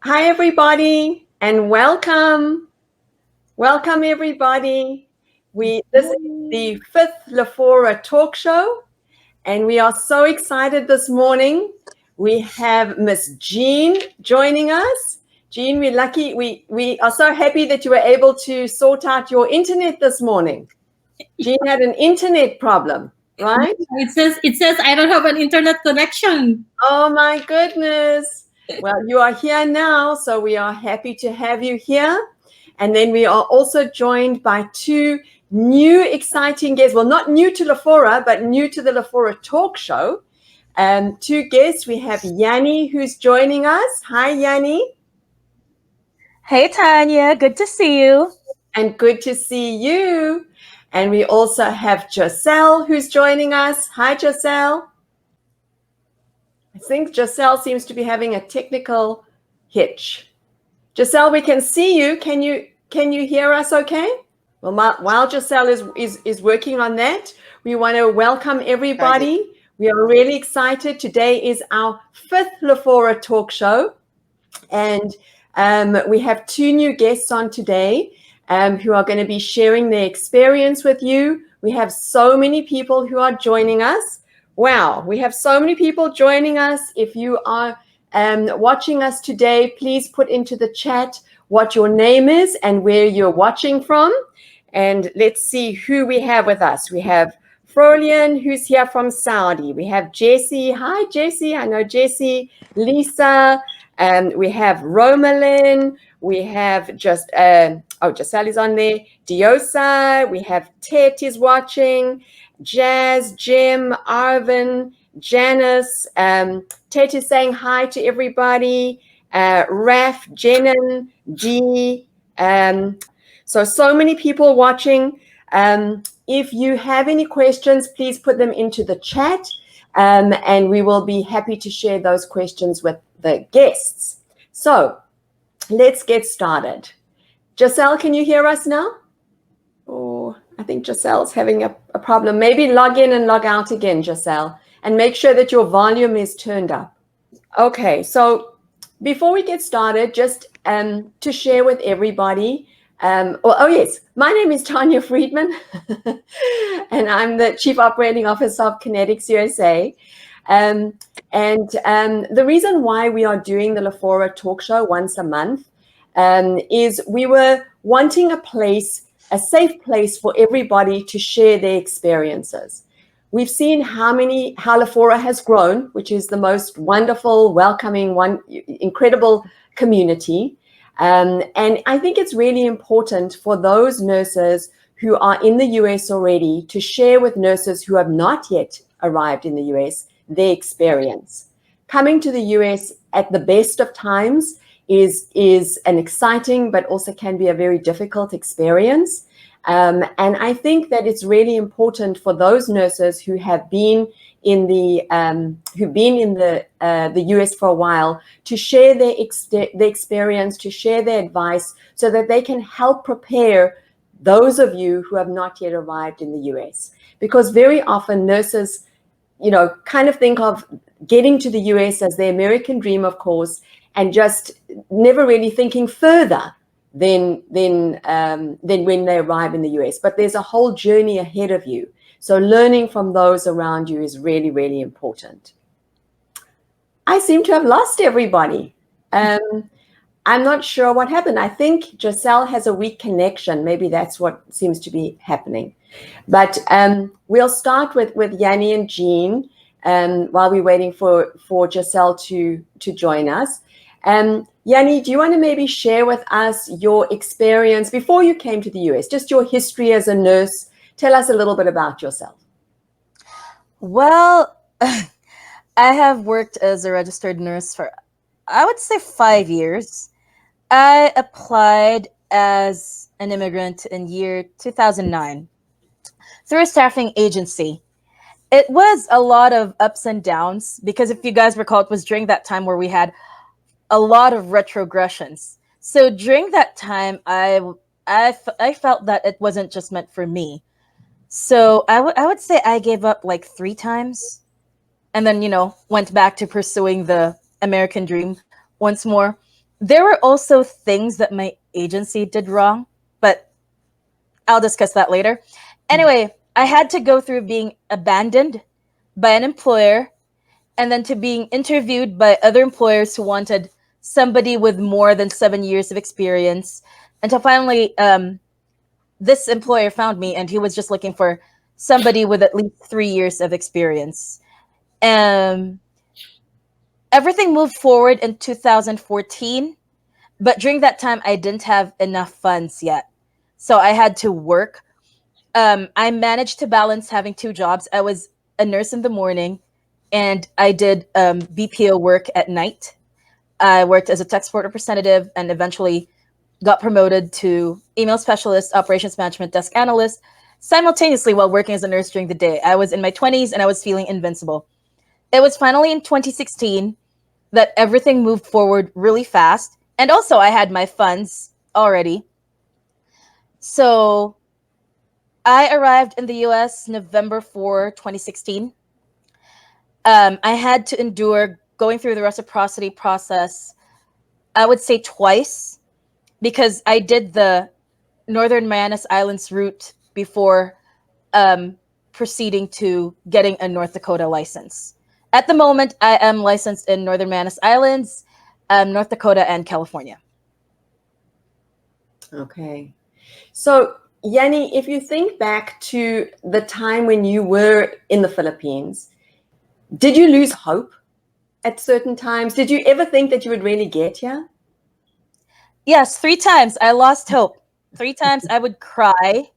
Hi, everybody, and welcome. Welcome, everybody. This is the fifth Lafora talk show, and we are so excited this morning. We have Miss Jean joining us. Jean, we're lucky. We are so happy that you were able to sort out your internet this morning. Jean had an internet problem, right? It says I don't have an internet connection. Oh my goodness. Well, you are here now, so we are happy to have you here. And then we are also joined by two new exciting guests. Well, not new to Lafora, but new to the Lafora talk show. Two guests. We have Yanni who's joining us. Hi, Yanni. Hey, Tanya. Good to see you. And good to see you. And we also have Giselle who's joining us. Hi, Giselle. I think Giselle seems to be having a technical hitch. Giselle, we can see you. Can you hear us okay? Well, while Giselle is working on that, we want to welcome everybody. We are really excited. Today is our fifth Lafora talk show. And we have two new guests on today who are going to be sharing their experience with you. We have so many people who are joining us. Wow, we have so many people joining us. If you are watching us today, please put into the chat what your name is and where you're watching from. And let's see who we have with us. We have Frolian, who's here from Saudi. We have Jessie. Hi, Jessie. I know Jessie. Lisa. We have Romalyn. We have Giselle is on there. Diosa. We have Tet is watching. Jazz, Jim, Arvin, Janice. Tet is saying hi to everybody. Raf, Jenin, G. So many people watching. If you have any questions, please put them into the chat, and we will be happy to share those questions with the guests. So let's get started. Giselle, can you hear us now? Oh, I think Giselle's having a problem. Maybe log in and log out again, Giselle, and make sure that your volume is turned up. Okay, so before we get started, just to share with everybody, yes, my name is Tanya Friedman, and I'm the Chief Operating Officer of Connetics USA. The reason why we are doing the Lafora talk show once a month is we were wanting a safe place for everybody to share their experiences. We've seen how Lafora has grown, which is the most wonderful, welcoming, incredible community. And I think it's really important for those nurses who are in the US already to share with nurses who have not yet arrived in the US their experience. Coming to the US at the best of times is an exciting, but also can be a very difficult experience. And I think that it's really important for those nurses who have been in the US for a while to share their experience, to share their advice, so that they can help prepare those of you who have not yet arrived in the US. Because very often nurses, kind of think of getting to the US as the American dream, of course, and just never really thinking further than when they arrive in the US. But there's a whole journey ahead of you. So learning from those around you is really, really important. I seem to have lost everybody. I'm not sure what happened. I think Giselle has a weak connection. Maybe that's what seems to be happening. But we'll start with Yanni and Jean while we're waiting for Giselle to join us. Yanni, do you want to maybe share with us your experience before you came to the US, just your history as a nurse? Tell us a little bit about yourself. Well, I have worked as a registered nurse for, I would say, 5 years. I applied as an immigrant in year 2009 through a staffing agency. It was a lot of ups and downs because if you guys recall, it was during that time where we had a lot of retrogressions. So during that time, I felt that it wasn't just meant for me. So I would say I gave up like 3 times and then, went back to pursuing the American dream once more. there were also things that my agency did wrong, but I'll discuss that later. Anyway, I had to go through being abandoned by an employer and then to being interviewed by other employers who wanted somebody with more than 7 years of experience until finally this employer found me, and he was just looking for somebody with at least 3 years of experience. Um, Everything moved forward in 2014, but during that time, I didn't have enough funds yet. So I had to work. I managed to balance having two jobs. I was a nurse in the morning and I did BPO work at night. I worked as a tech support representative and eventually got promoted to email specialist, operations management desk analyst, simultaneously while working as a nurse during the day. I was in my 20s and I was feeling invincible. It was finally in 2016 that everything moved forward really fast. And also, I had my funds already. So I arrived in the US November 4, 2016. I had to endure going through the reciprocity process, I would say twice, because I did the Northern Marianas Islands route before proceeding to getting a North Dakota license. At the moment, I am licensed in Northern Marianas Islands, North Dakota, and California. Okay. So, Yanni, if you think back to the time when you were in the Philippines, did you lose hope at certain times? Did you ever think that you would really get here? Yes, 3 times I lost hope. 3 times I would cry,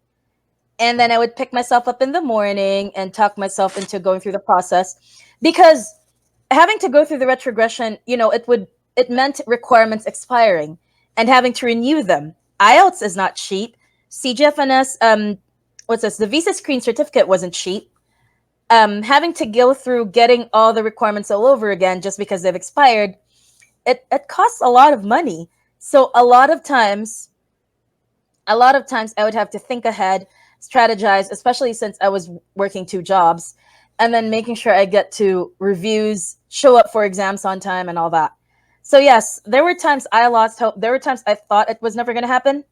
and then I would pick myself up in the morning and talk myself into going through the process, because having to go through the retrogression, it meant requirements expiring and having to renew them. IELTS is not cheap. CGFNS, what's this? The visa screen certificate wasn't cheap. Having to go through getting all the requirements all over again just because they've expired, it costs a lot of money. So a lot of times I would have to think ahead, strategize, especially since I was working 2 jobs, and then making sure I get to reviews, show up for exams on time, and all that. So yes, there were times I lost hope. There were times I thought it was never going to happen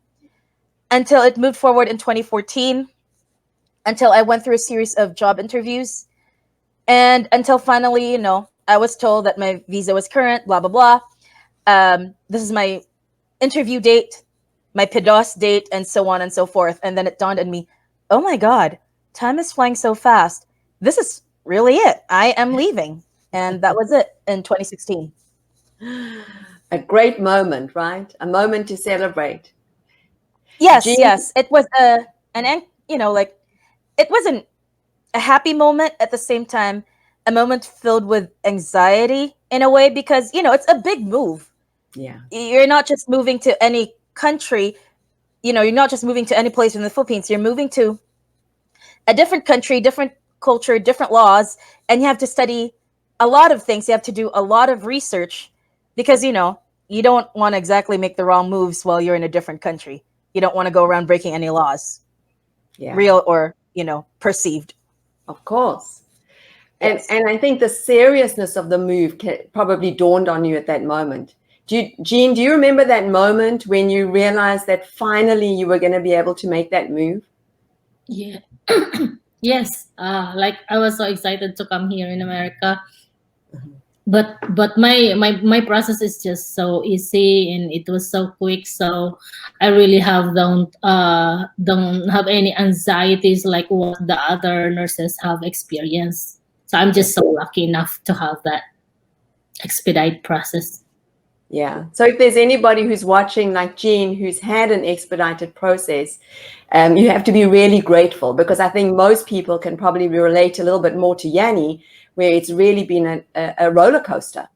until it moved forward in 2014, until I went through a series of job interviews, and until finally, I was told that my visa was current, blah, blah, blah. This is my interview date, my PDOS date, and so on and so forth. And then it dawned on me, oh my God, time is flying so fast. This is really it. I am leaving. And that was it in 2016. A great moment, right? A moment to celebrate. Yes, Jean? yes. It was it wasn't a happy moment, at the same time, a moment filled with anxiety in a way, because, it's a big move. Yeah. You're not just moving to any country, you're not just moving to any place in the Philippines. You're moving to a different country, different culture, different laws, and you have to study a lot of things. You have to do a lot of research because, you don't want to exactly make the wrong moves while you're in a different country. You don't want to go around breaking any laws, real or, perceived. Of course. Yes. And I think the seriousness of the move probably dawned on you at that moment. Jean, do you remember that moment when you realized that finally you were going to be able to make that move? Yeah. Yes. Like I was so excited to come here in America. But my process is just so easy and it was so quick. So I really don't have any anxieties like what the other nurses have experienced. So I'm just so lucky enough to have that expedite process. Yeah. So if there's anybody who's watching like Jean, who's had an expedited process, you have to be really grateful, because I think most people can probably relate a little bit more to Yanni, where it's really been a roller coaster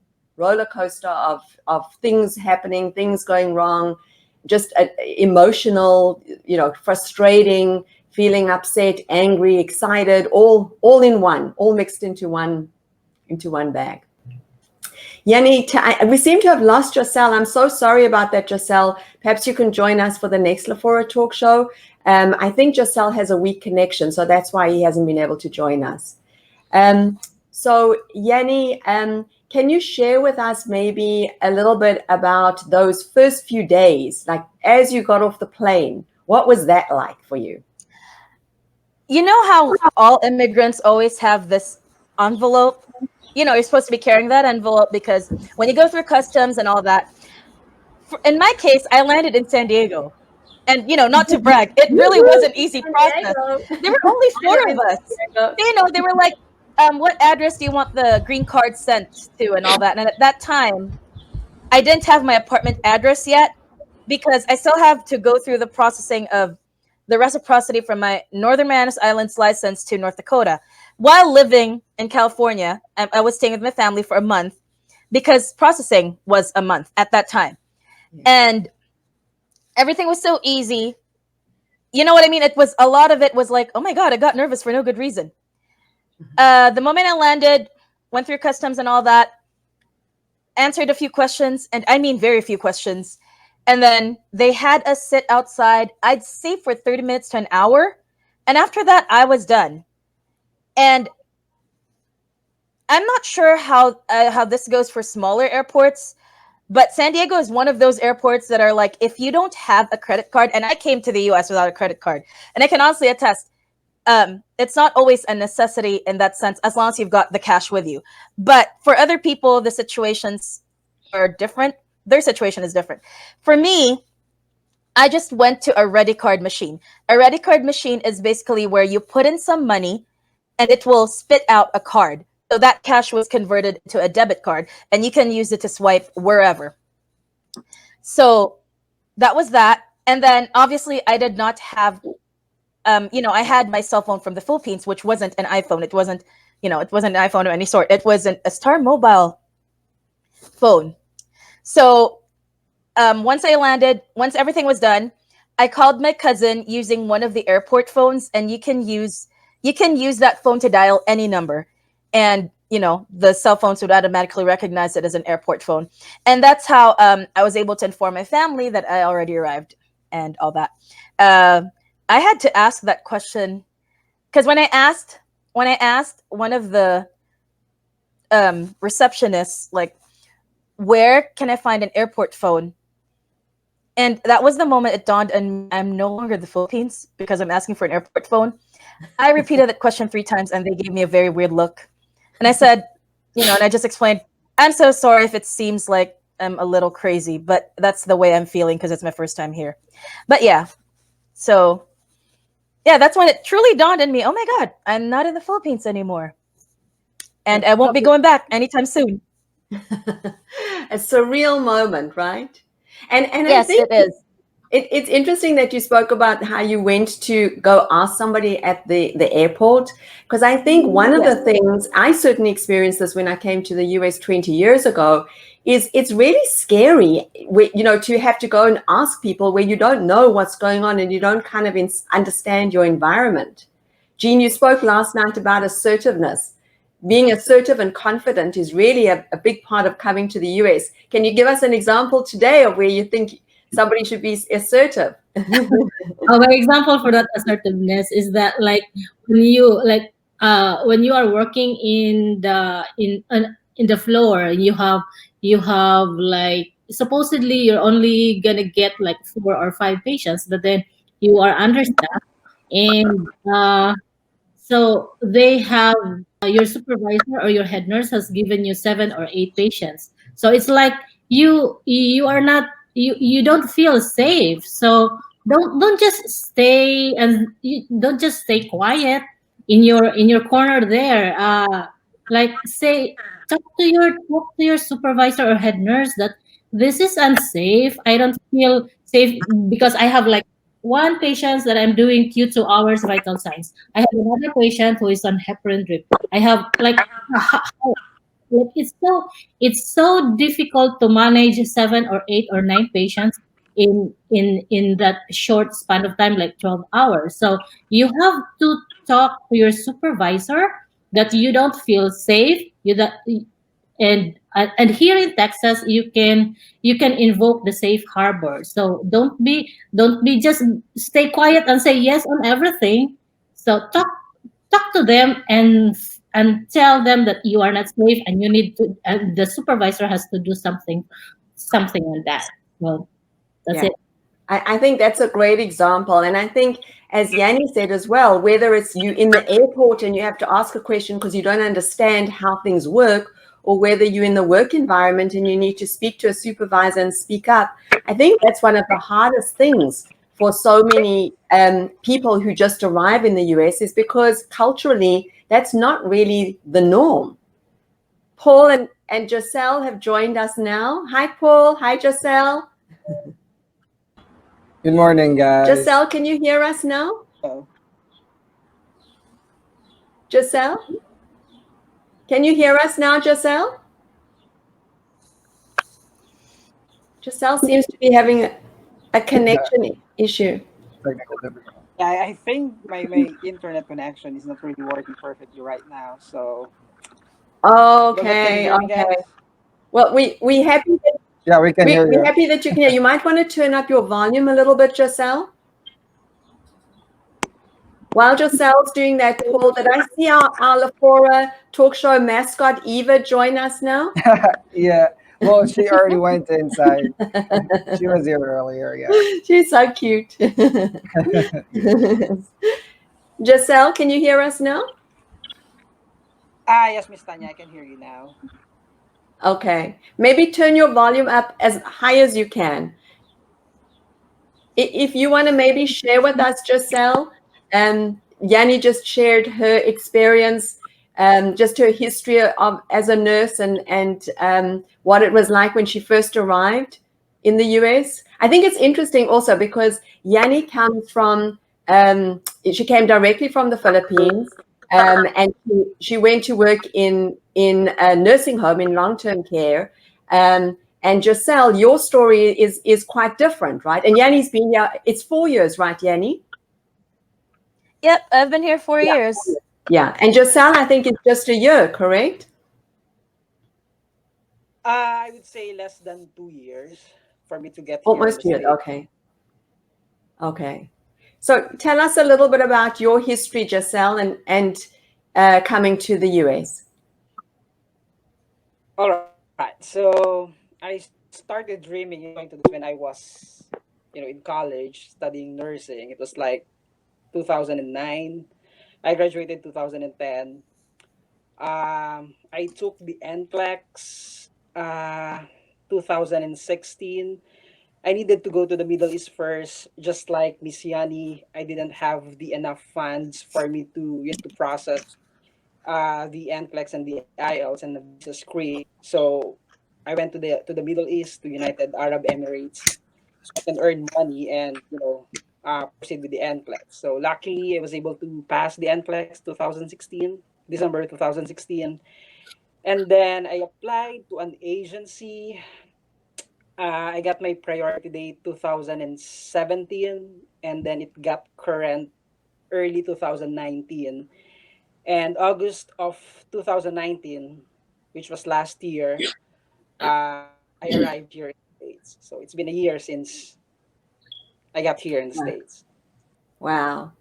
of things happening, things going wrong, just emotional, frustrating, feeling upset, angry, excited, all in one, all mixed into one bag. Yanni, we seem to have lost Giselle. I'm so sorry about that, Giselle. Perhaps you can join us for the next Lafora talk show. I think Giselle has a weak connection, so that's why he hasn't been able to join us. So Yanni, can you share with us maybe a little bit about those first few days, like as you got off the plane? What was that like for you? You know how all immigrants always have this envelope? You know, you're supposed to be carrying that envelope because when you go through customs and all that. In my case, I landed in San Diego. And, you know, not to brag, it really was an easy process. There were only four of us. You know, they were like, what address do you want the green card sent to and all that? And at that time, I didn't have my apartment address yet because I still have to go through the processing of the reciprocity from my Northern Marianas Islands license to North Dakota. While living in California, I was staying with my family for a month because processing was a month at that time. And everything was so easy. You know what I mean? It was a lot of it was like, oh my God, I got nervous for no good reason. The moment I landed, went through customs and all that, answered a few questions, and I mean very few questions. And then they had us sit outside, I'd say for 30 minutes to an hour. And after that, I was done. And I'm not sure how this goes for smaller airports, but San Diego is one of those airports that are like, if you don't have a credit card, and I came to the US without a credit card, and I can honestly attest, it's not always a necessity in that sense, as long as you've got the cash with you. But for other people, the situations are different. Their situation is different. For me, I just went to a ready card machine. A ready card machine is basically where you put in some money and it will spit out a card. So that cash was converted to a debit card and you can use it to swipe wherever. So that was that. And then obviously I did not have, I had my cell phone from the Philippines, which wasn't an iPhone. It wasn't an iPhone of any sort. It was a Star Mobile phone. So once I landed, once everything was done, I called my cousin using one of the airport phones, and you can use that phone to dial any number. And, the cell phones would automatically recognize it as an airport phone. And that's how I was able to inform my family that I already arrived and all that. I had to ask that question because when I asked one of the receptionists, like, where can I find an airport phone? And that was the moment it dawned on me, I'm no longer the Philippines because I'm asking for an airport phone. I repeated that question 3 times and they gave me a very weird look. And I said, and I just explained, I'm so sorry if it seems like I'm a little crazy, but that's the way I'm feeling because it's my first time here. But yeah, so yeah, that's when it truly dawned on me, oh my God, I'm not in the Philippines anymore. And I won't be going back anytime soon. A surreal moment, right? And yes, I think it is. It's interesting that you spoke about how you went to go ask somebody at the airport, because I think one of the things, I certainly experienced this when I came to the US 20 years ago, is it's really scary, to have to go and ask people where you don't know what's going on and you don't kind of understand your environment. Jean, you spoke last night about assertiveness. Being assertive and confident is really a big part of coming to the US. Can you give us an example today of where you think somebody should be assertive? My example for that assertiveness is that, like, when you are working in the floor, you have like, supposedly you're only gonna get like 4 or 5 patients, but then you are understaffed, and so they have, your supervisor or your head nurse has given you 7 or 8 patients. So it's like you are not, you don't feel safe. So don't just stay, and you don't just stay quiet in your corner there. Like, say, talk to your supervisor or head nurse that this is unsafe. I don't feel safe because I have like 1 patient that I'm doing Q2 hours vital signs. I have another patient who is on heparin drip. I have like, it's so difficult to manage 7 or 8 or 9 patients in that short span of time, like 12 hours. So you have to talk to your supervisor that you don't feel safe. And here in Texas, you can invoke the safe harbor. So don't be just stay quiet and say yes on everything. So talk to them, and tell them that you are not safe and you need to, and the supervisor has to do something on that. Well, that's Yeah. it. I think that's a great example. And I think, as Yanni said as well, whether it's you in the airport and you have to ask a question because you don't understand how things work, or whether you're in the work environment and you need to speak to a supervisor and speak up, I think that's one of the hardest things for so many people who just arrive in the US, is because culturally that's not really the norm. Paul and Giselle have joined us now. Hi, Paul. Hi, Giselle. Good morning, guys. Giselle, can you hear us now? Oh. Giselle? Can you hear us now, Giselle? Giselle seems to be having a connection issue. Technical difficulty. Yeah, I think my internet connection is not really working perfectly right now. So, but can you Okay, hear me, okay. guys? Well, we happy that, Yeah, we can hear we're you. happy that you can hear. You might want to turn up your volume a little bit, Giselle. While Giselle's doing that, Paul, did I see our Lafora talk show mascot Eva join us now? Yeah. Well, she already went inside. She was here earlier. Yeah. She's so cute. Giselle, can you hear us now? Yes, Miss Tanya, I can hear you now. Okay. Maybe turn your volume up as high as you can. If you want to maybe share with us, Giselle, Yanni just shared her experience, just her history of as a nurse, and what it was like when she first arrived in the US. I think it's interesting also because Yanni comes from, she came directly from the Philippines, and she went to work in a nursing home in long-term care. And Giselle, your story is quite different, right? And Yanni's been here, it's 4 years, right, Yanni? Yep, I've been here 4 years. Yeah. And Giselle, I think it's just a year, correct? I would say less than 2 years for me to get here in Almost the a year. States. Okay. Okay. So tell us a little bit about your history, Giselle, and coming to the US. All right. So I started dreaming in going to this when I was, in college studying nursing. It was like 2009. I graduated 2010. I took the NCLEX 2016. I needed to go to the Middle East first, just like Miss Yani. I didn't have the enough funds for me to process the NCLEX and the IELTS and the visa screen. So I went to the Middle East, to United Arab Emirates, so I can earn money and proceed with the NCLEX. So luckily, I was able to pass the NCLEX 2016, December 2016, and then I applied to an agency. I got my priority date 2017, and then it got current early 2019. And August of 2019, which was last year, I arrived here in the States. So it's been a year since I got here in the States. Wow.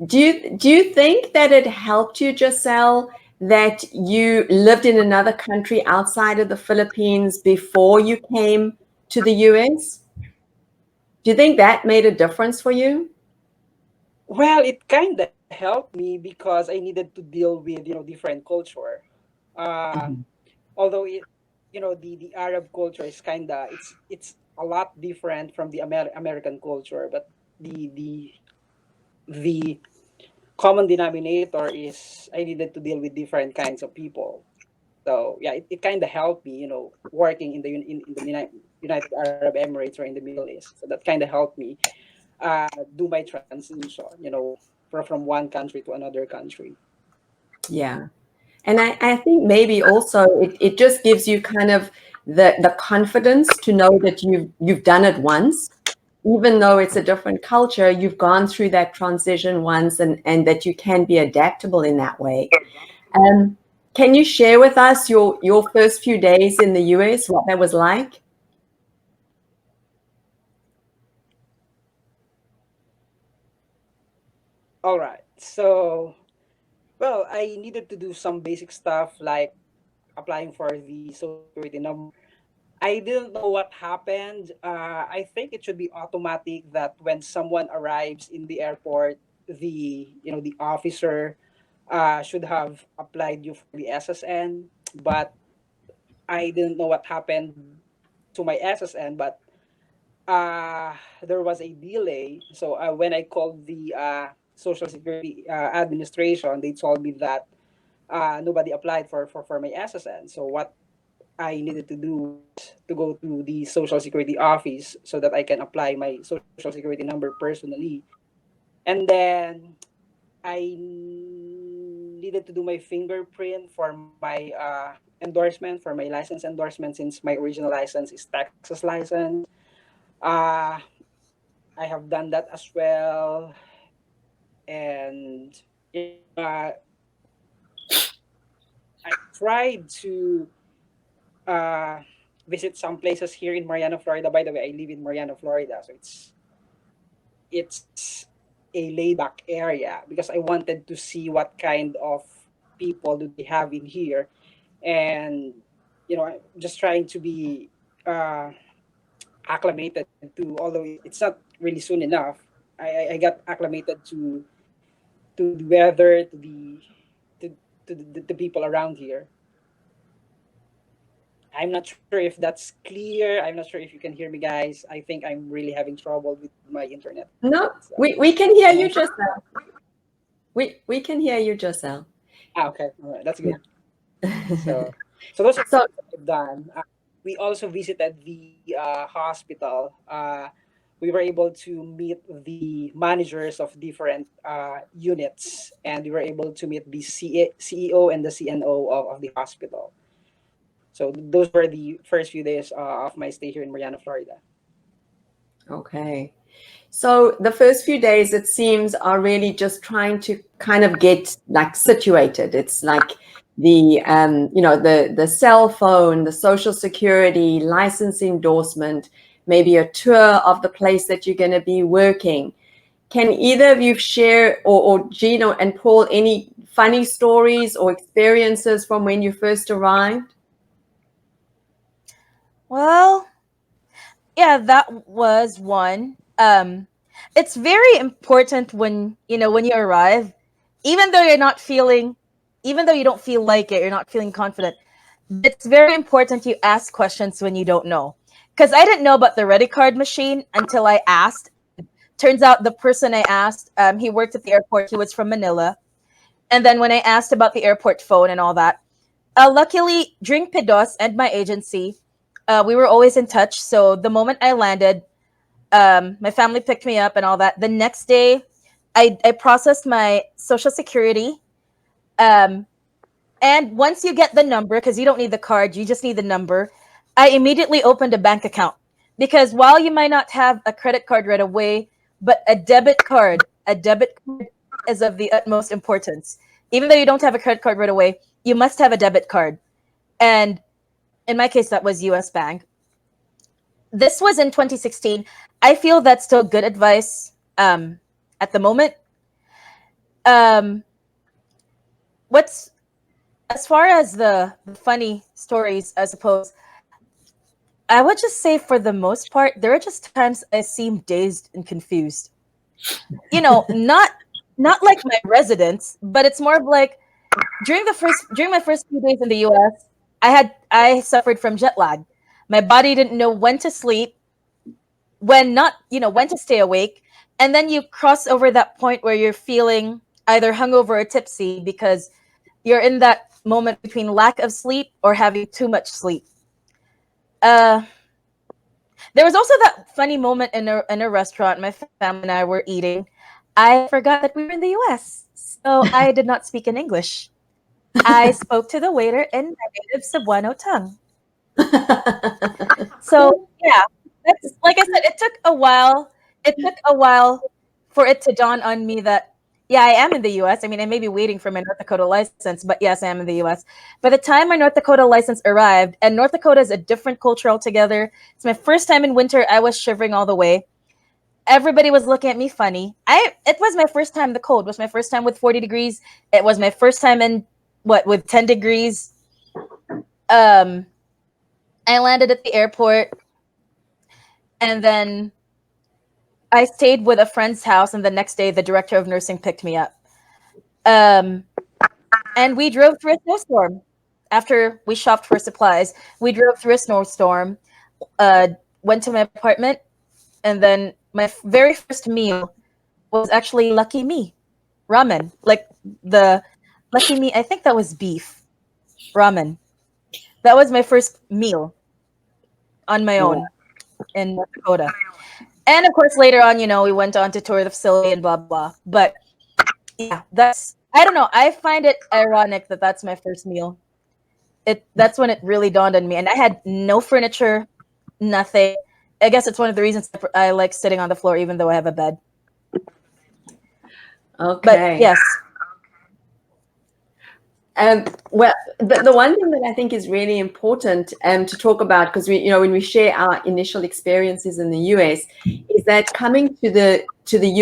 Do you think that it helped you, Giselle, that you lived in another country outside of the Philippines before you came to the US? Do you think that made a difference for you? Well, it kind of helped me because I needed to deal with different culture. Uh, Although the Arab culture is it's a lot different from the American culture, but the common denominator is I needed to deal with different kinds of people. So yeah, it kind of helped me, working in the United Arab Emirates or in the Middle East. So that kind of helped me do my transition, from one country to another country. Yeah. And I think maybe also it just gives you kind of the confidence to know that you've done it once, even though it's a different culture, you've gone through that transition once, and that you can be adaptable in that way. Can you share with us your first few days in the US, what that was like? All right. So Well, I needed to do some basic stuff like applying for the social security number. I didn't know what happened. I think it should be automatic that when someone arrives in the airport, the officer should have applied you for the SSN, but I didn't know what happened to my SSN. But there was a delay. So when I called the Social Security Administration, they told me that nobody applied for my SSN. So what I needed to do was to go to the Social Security office so that I can apply my Social Security number personally. And then I needed to do my fingerprint for my endorsement, for my license endorsement, since my original license is Texas license. Uh, I have done that as well. And I tried to uh, visit some places here in Mariana, Florida. By the way, I live in Mariana, Florida, so it's a laid back area because I wanted to see what kind of people do they have in here, and I'm just trying to be uh, acclimated to. Although it's not really soon enough, I got acclimated to the weather, to the people around here. I'm not sure if that's clear. I'm not sure if you can hear me, guys. I think I'm really having trouble with my internet. No, So, we can hear you, yeah. Giselle. We can hear you, Giselle. Okay. All right. That's good. Yeah. So those are So things that we've done. We also visited the hospital. We were able to meet the managers of different units, and we were able to meet the CEO and the CNO of the hospital. So those were the first few days of my stay here in Mariana, Florida. okay. So the first few days, it seems, are really just trying to kind of get like situated. It's like the cell phone, the social security, license endorsement, maybe a tour of the place that you're going to be working. Can either of you share, or Gino and Paul, any funny stories or experiences from when you first arrived? Well, yeah, that was one. It's very important when you arrive, even though you're not feeling, even though you don't feel like it, you're not feeling confident. It's very important you ask questions when you don't know. Because I didn't know about the ready card machine until I asked. Turns out the person I asked, he worked at the airport. He was from Manila. And then when I asked about the airport phone and all that, luckily, during PIDOS and my agency, we were always in touch. So the moment I landed, my family picked me up and all that. The next day, I processed my social security. Um, and once you get the number, because you don't need the card, you just need the number, I immediately opened a bank account. Because while you might not have a credit card right away, but a debit card is of the utmost importance. Even though you don't have a credit card right away, you must have a debit card. And in my case, that was US Bank. This was in 2016. I feel that's still good advice at the moment. Um, what's as far as the funny stories, I suppose, I would just say for the most part, there are just times I seem dazed and confused. Not like my residents, but it's more of like during my first few days in the US, I suffered from jet lag. My body didn't know when to sleep, when not, when to stay awake. And then you cross over that point where you're feeling either hungover or tipsy because you're in that moment between lack of sleep or having too much sleep. Uh, there was also that funny moment in a restaurant. My family and I were eating. I forgot that we were in the US, so I did not speak in English. I spoke to the waiter in my native Cebuano tongue. So yeah, that's like I said. It took a while. It took a while for it to dawn on me that yeah, I am in the U.S. I mean, I may be waiting for my North Dakota license, but yes, I am in the U.S. By the time my North Dakota license arrived, and North Dakota is a different culture altogether. It's my first time in winter. I was shivering all the way. everybody was looking at me funny. It was my first time. The cold was my first time with 40 degrees. It was my first time in with 10 degrees. I landed at the airport, and then I stayed with a friend's house, and the next day the director of nursing picked me up. And we drove through a snowstorm. After we shopped for supplies, we drove through a snowstorm, went to my apartment, and then my very first meal was actually Lucky Me ramen. Like the Lucky Me, I think that was beef ramen. That was my first meal on my own in North Dakota. And of course, later on, we went on to tour the facility and blah, blah. But yeah, I don't know. I find it ironic that that's my first meal. That's when it really dawned on me. And I had no furniture, nothing. I guess it's one of the reasons I like sitting on the floor, even though I have a bed. Okay. But yes. Well, the one thing that I think is really important to talk about, because when we share our initial experiences in the US, is that coming to the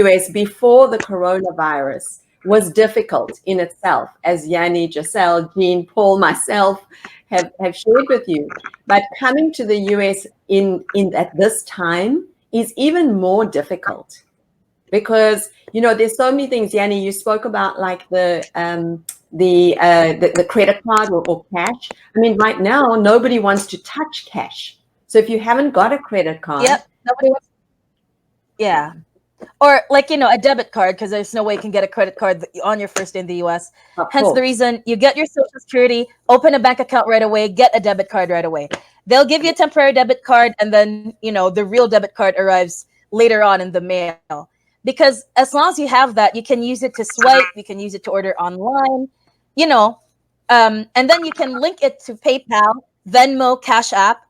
US before the coronavirus was difficult in itself, as Yanni, Giselle, Jean, Paul, myself have shared with you. But coming to the US in at this time is even more difficult, because there's so many things. Yanni, you spoke about like the credit card or cash. I mean, right now nobody wants to touch cash. So if you haven't got a credit card, yep, nobody wants. Yeah, or like a debit card, because there's no way you can get a credit card on your first day in the US. Hence the reason you get your Social Security, open a bank account right away, get a debit card right away. They'll give you a temporary debit card, and then the real debit card arrives later on in the mail. Because as long as you have that, you can use it to swipe, you can use it to order online, and then you can link it to PayPal, Venmo, Cash App,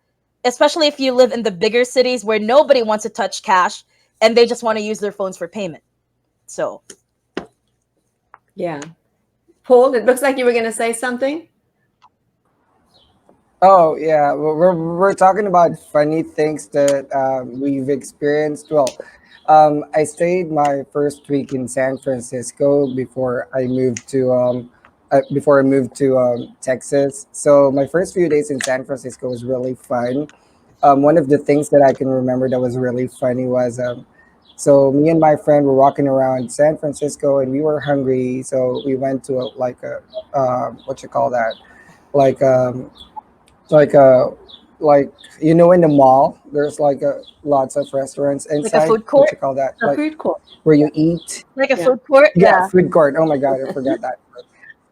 especially if you live in the bigger cities where nobody wants to touch cash and they just want to use their phones for payment. So, yeah. Paul, it looks like you were going to say something. Oh yeah, well, we're talking about funny things that we've experienced. Well, I stayed my first week in San Francisco before I moved to Texas. So my first few days in San Francisco was really fun. One of the things that I can remember that was really funny was so me and my friend were walking around San Francisco and we were hungry, so we went to what you call that, like like a like in the mall there's lots of restaurants inside. like a food court? What you call that? A food court. Where you eat. Like a food court? Yeah, food court. Oh my god, I forgot that.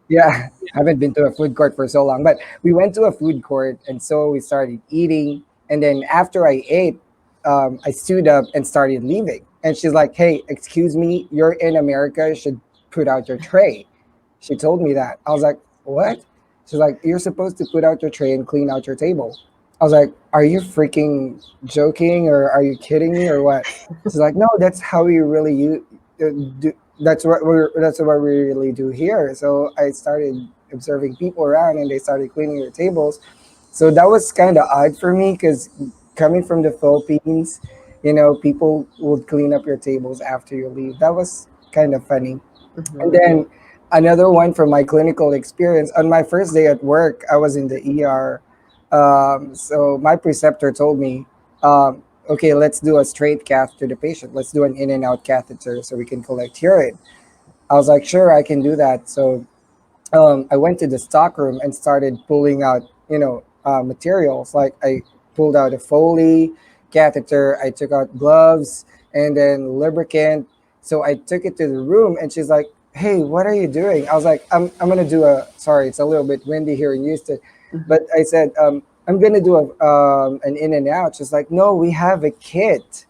Yeah, haven't been to a food court for so long. But we went to a food court, and so we started eating. And then after I ate, I stood up and started leaving. And she's like, "Hey, excuse me, you're in America. You should put out your tray." She told me that. I was like, "What?" She's like, "You're supposed to put out your tray and clean out your table." I was like, "Are you freaking joking, or are you kidding me, or what?" She's like, "No, that's how we really do. That's what we really do here." So I started observing people around, and they started cleaning their tables. So that was kind of odd for me, because coming from the Philippines, people would clean up your tables after you leave. That was kind of funny. Mhm. And then another one from my clinical experience. On my first day at work, I was in the ER. So my preceptor told me, okay, let's do a straight cath to the patient. Let's do an in and out catheter so we can collect urine. I was like, sure, I can do that. So I went to the stock room and started pulling out, materials. Like I pulled out a Foley catheter, I took out gloves and then lubricant. So I took it to the room, and she's like, "Hey, what are you doing?" I was like, I'm gonna do sorry, it's a little bit windy here in Houston, but I said, I'm gonna do an in and out. She's like, "No, we have a kit."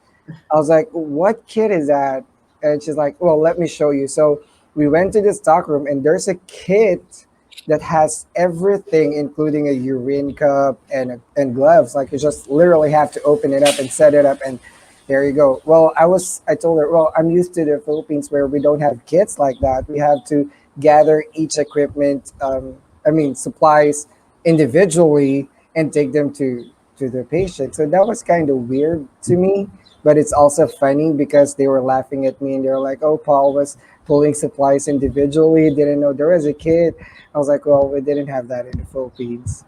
I was like, "What kit is that?" And she's like, "Well, let me show you." So we went to the stock room, and there's a kit that has everything, including a urine cup and gloves. Like you just literally have to open it up and set it up, and there you go. Well, I told her, well, I'm used to the Philippines where we don't have kits like that. We have to gather each equipment, supplies individually and take them to to their patient. So that was kind of weird to me, but it's also funny because they were laughing at me and they were like, "Oh, Paul was pulling supplies individually. Didn't know there was a kid." I was like, "Well, we didn't have that in the Philippines."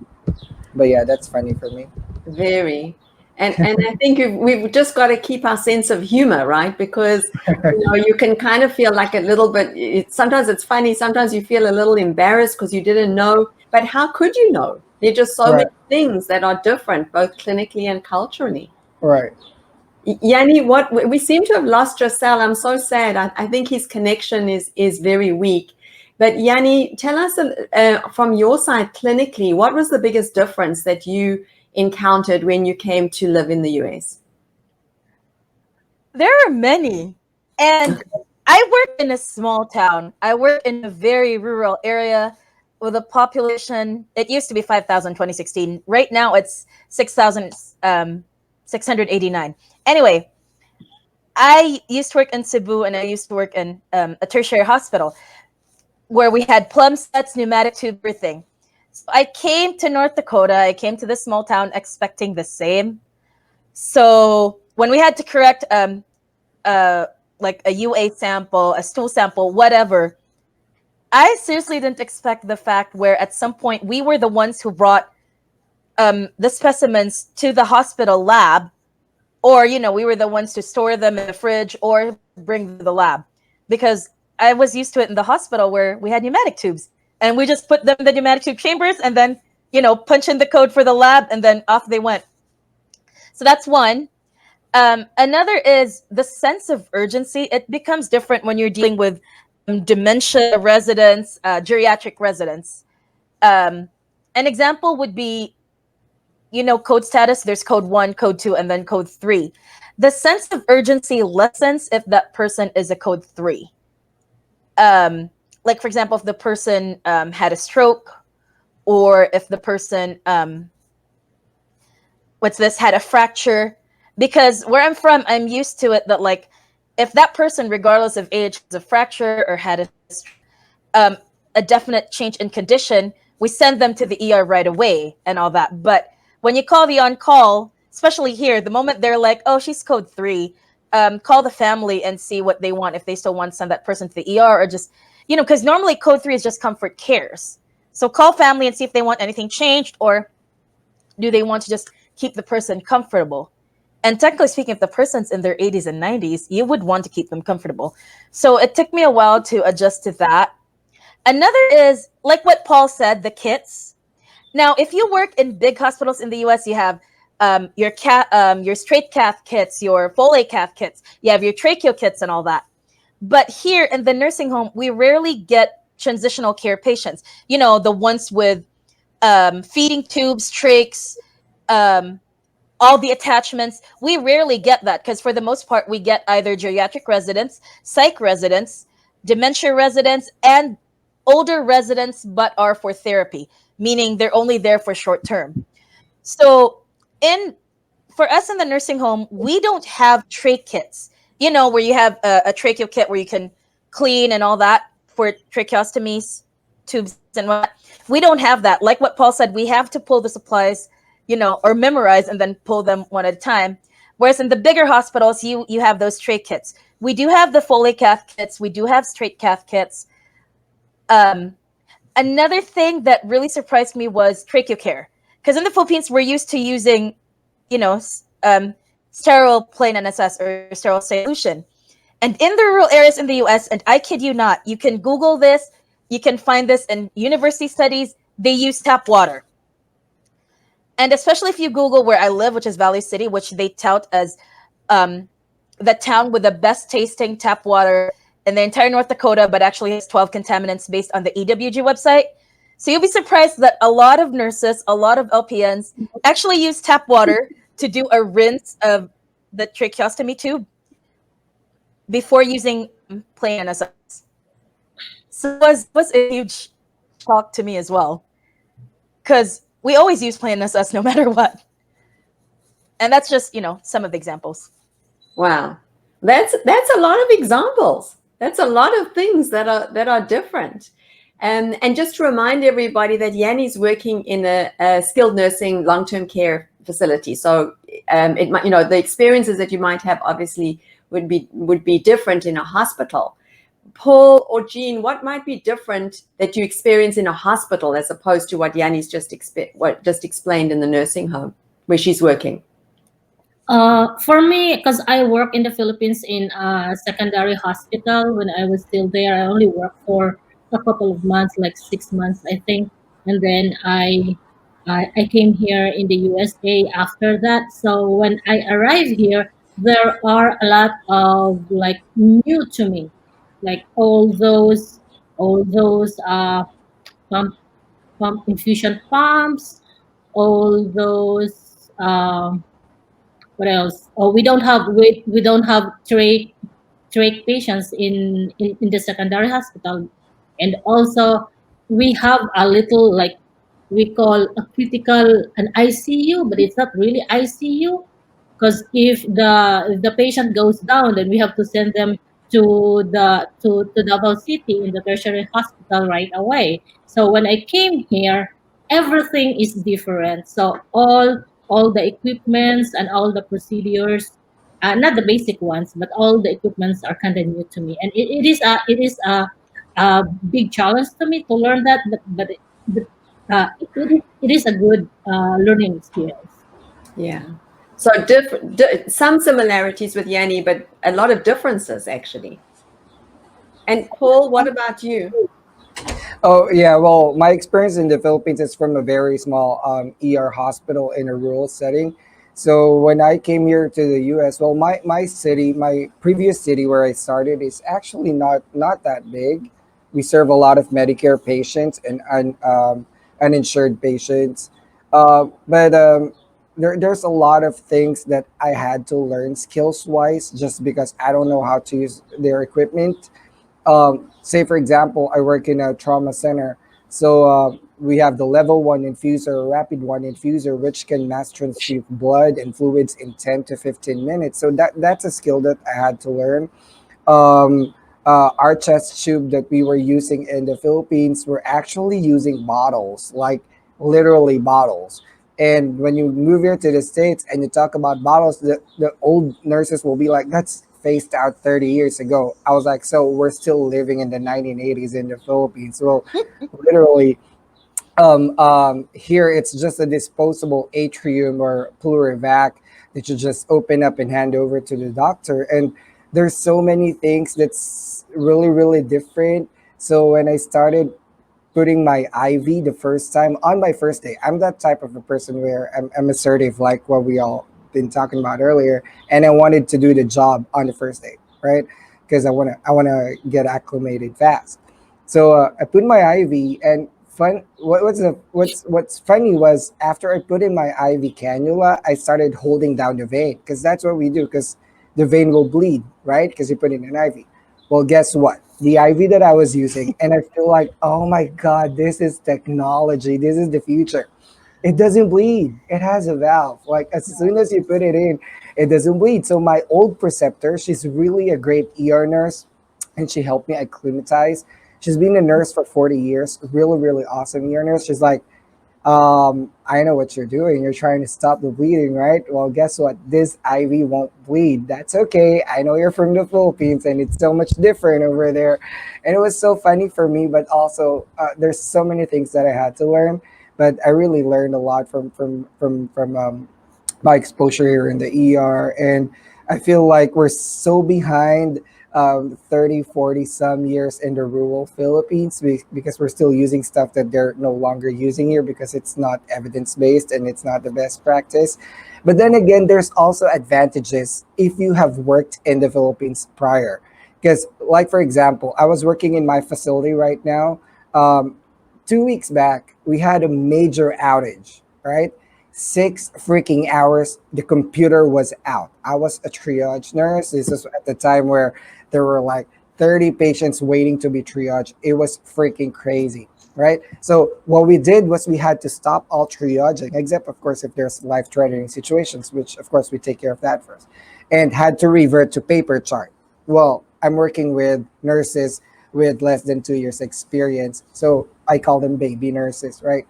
But yeah, that's funny for me. Very. And I think we've just got to keep our sense of humor, right? Because you can kind of feel like a little bit. Sometimes it's funny. Sometimes you feel a little embarrassed because you didn't know. But how could you know? There are just so Right, many things that are different, both clinically and culturally. right. Yanni, what we seem to have lost Giselle. I'm so sad. I think his connection is very weak. But Yanni, tell us from your side clinically, what was the biggest difference that you encountered when you came to live in the US? There are many. And I work in a small town. I work in a very rural area with a population. It used to be 5,000 2016. Right now it's 6,689. Anyway, I used to work in Cebu and I used to work in a tertiary hospital where we had plumb sets, pneumatic tube, everything. So I came to North Dakota. I came to this small town expecting the same. So when we had to correct like a UA sample, a stool sample, whatever, I seriously didn't expect the fact where at some point we were the ones who brought the specimens to the hospital lab, or we were the ones to store them in the fridge or bring them to the lab, because I was used to it in the hospital where we had pneumatic tubes and we just put them in the pneumatic tube chambers and then punch in the code for the lab and then off they went. So that's one. Another is the sense of urgency. It becomes different when you're dealing with dementia residents, geriatric residents. An example would be, code status. There's code 1, code 2, and then code 3. The sense of urgency lessens if that person is a code 3. Like, for example, if the person had a stroke, or if the person, had a fracture. Because where I'm from, I'm used to it that, like, if that person, regardless of age, has a fracture or had a definite change in condition, we send them to the ER right away and all that. But when you call the on-call, especially here, the moment they're like, "Oh, she's code 3," call the family and see what they want, if they still want to send that person to the ER or just, because normally code 3 is just comfort cares. So call family and see if they want anything changed, or do they want to just keep the person comfortable. And technically speaking, if the person's in their 80s and 90s, you would want to keep them comfortable. So it took me a while to adjust to that. Another is, like what Paul said, the kits. Now, if you work in big hospitals in the US, you have your straight cath kits, your Foley cath kits, you have your tracheo kits and all that. But here in the nursing home, we rarely get transitional care patients. The ones with feeding tubes, trachs, all the attachments. We rarely get that because for the most part, we get either geriatric residents, psych residents, dementia residents, and older residents, but are for therapy, meaning they're only there for short term. So for us in the nursing home, we don't have trach kits, where you have a tracheo kit where you can clean and all that for tracheostomies, tubes and what. We don't have that. Like what Paul said, we have to pull the supplies, or memorize and then pull them one at a time. Whereas in the bigger hospitals, you have those trach kits. We do have the Foley cath kits. We do have straight cath kits. Another thing that really surprised me was Trachyocare, because in the Philippines we're used to using, sterile plain NSS or sterile solution, and in the rural areas in the US, and I kid you not, you can Google this, you can find this in university studies. They use tap water, and especially if you Google where I live, which is Valley City, which they tout as the town with the best tasting tap water in the entire North Dakota, but actually has 12 contaminants based on the EWG website. So you'll be surprised that a lot of nurses, a lot of LPNs actually use tap water to do a rinse of the tracheostomy tube before using plain NSS. So it was a huge shock to me as well, because we always use plain NSS no matter what. And that's just, some of the examples. Wow. That's a lot of examples. That's a lot of things that are different. And just to remind everybody that Yanni's working in a skilled nursing long-term care facility. So it might, the experiences that you might have obviously would be different in a hospital. Paul or Jean, what might be different that you experience in a hospital as opposed to what Yanni's just explained in the nursing home where she's working? For me, because I work in the Philippines in a secondary hospital. When I was still there, I only worked for a couple of months, like 6 months, I think, and then I came here in the USA after that. So when I arrived here, there are a lot of like new to me, like all those pump infusion pumps, all those. What else? Oh, we don't have trach patients in the secondary hospital, and also we have a little like we call a critical an ICU, but it's not really ICU because if the patient goes down, then we have to send them to Davao City in the tertiary hospital right away. So when I came here, everything is different. So all the equipments and all the procedures, not the basic ones, but all the equipments are kind of new to me, and it is a big challenge to me to learn that, but it is a good learning experience. Yeah. So some similarities with Yanni, but a lot of differences actually. And Paul, what about you? Oh yeah, well, my experience in the Philippines is from a very small ER hospital in a rural setting. So when I came here to the U.S., well, my city, my previous city where I started, is actually not that big. We serve a lot of Medicare patients and uninsured patients, but there's a lot of things that I had to learn skills wise, just because I don't know how to use their equipment. Say for example, I work in a trauma center, so we have the level one infuser, rapid one infuser, which can mass transfuse blood and fluids in 10 to 15 minutes. So that's a skill that I had to learn. um, our chest tube that we were using in the Philippines, were actually using bottles, like literally bottles. And when you move here to the States and you talk about bottles, the old nurses will be like, that's phased out 30 years ago. I was like, so we're still living in the 1980s in the Philippines. Well, literally, here it's just a disposable atrium or plurivac that you just open up and hand over to the doctor. And there's so many things that's really different. So when I started putting my IV the first time on my first day, I'm that type of a person where I'm assertive, like what we all been talking about earlier, and I wanted to do the job on the first day, right? Because I wanna get acclimated fast. So I put my IV, and what's funny was, after I put in my IV cannula, I started holding down the vein, because that's what we do, because the vein will bleed, right? Because you put in an IV. Well, guess what? The IV that I was using, and I feel like, oh my God, this is technology. This is the future. It doesn't bleed. It has a valve. Like, as soon as you put it in, it doesn't bleed. So my old preceptor, she's really a great ER nurse, and she helped me acclimatize. She's been a nurse for 40 years. Really awesome ER nurse. She's like, I know what you're doing. You're trying to stop the bleeding, right? Well, guess what? This IV won't bleed. That's okay. I know you're from the Philippines and it's so much different over there. And it was so funny for me, but also there's so many things that I had to learn. But I really learned a lot from my exposure here in the ER. And I feel like we're so behind 30, 40 some years in the rural Philippines, because we're still using stuff that they're no longer using here, because it's not evidence based and it's not the best practice. But then again, there's also advantages if you have worked in the Philippines prior. Because, like, for example, I was working in my facility right now. Um, 2 weeks back, we had a major outage, right? 6 freaking hours, the computer was out. I was a triage nurse. This is at the time where there were like 30 patients waiting to be triaged. It was freaking crazy, right? So what we did was we had to stop all triaging, except of course if there's life-threatening situations, which of course we take care of that first, and had to revert to paper chart. Well, I'm working with nurses with less than 2 years experience. So I call them baby nurses, right?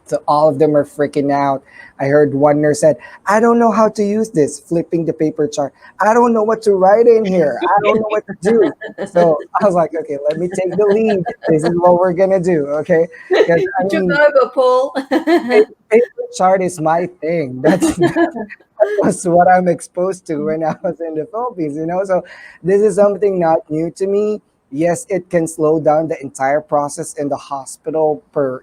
So all of them are freaking out. I heard one nurse said, I don't know how to use this, flipping the paper chart. I don't know what to write in here. I don't know what to do. So I was like, okay, let me take the lead. This is what we're going to do. Okay. Because I You took mean, over, Paul. paper chart is my thing. That was what I'm exposed to when I was in the Philippines, you know. So this is something not new to me. Yes, it can slow down the entire process in the hospital per,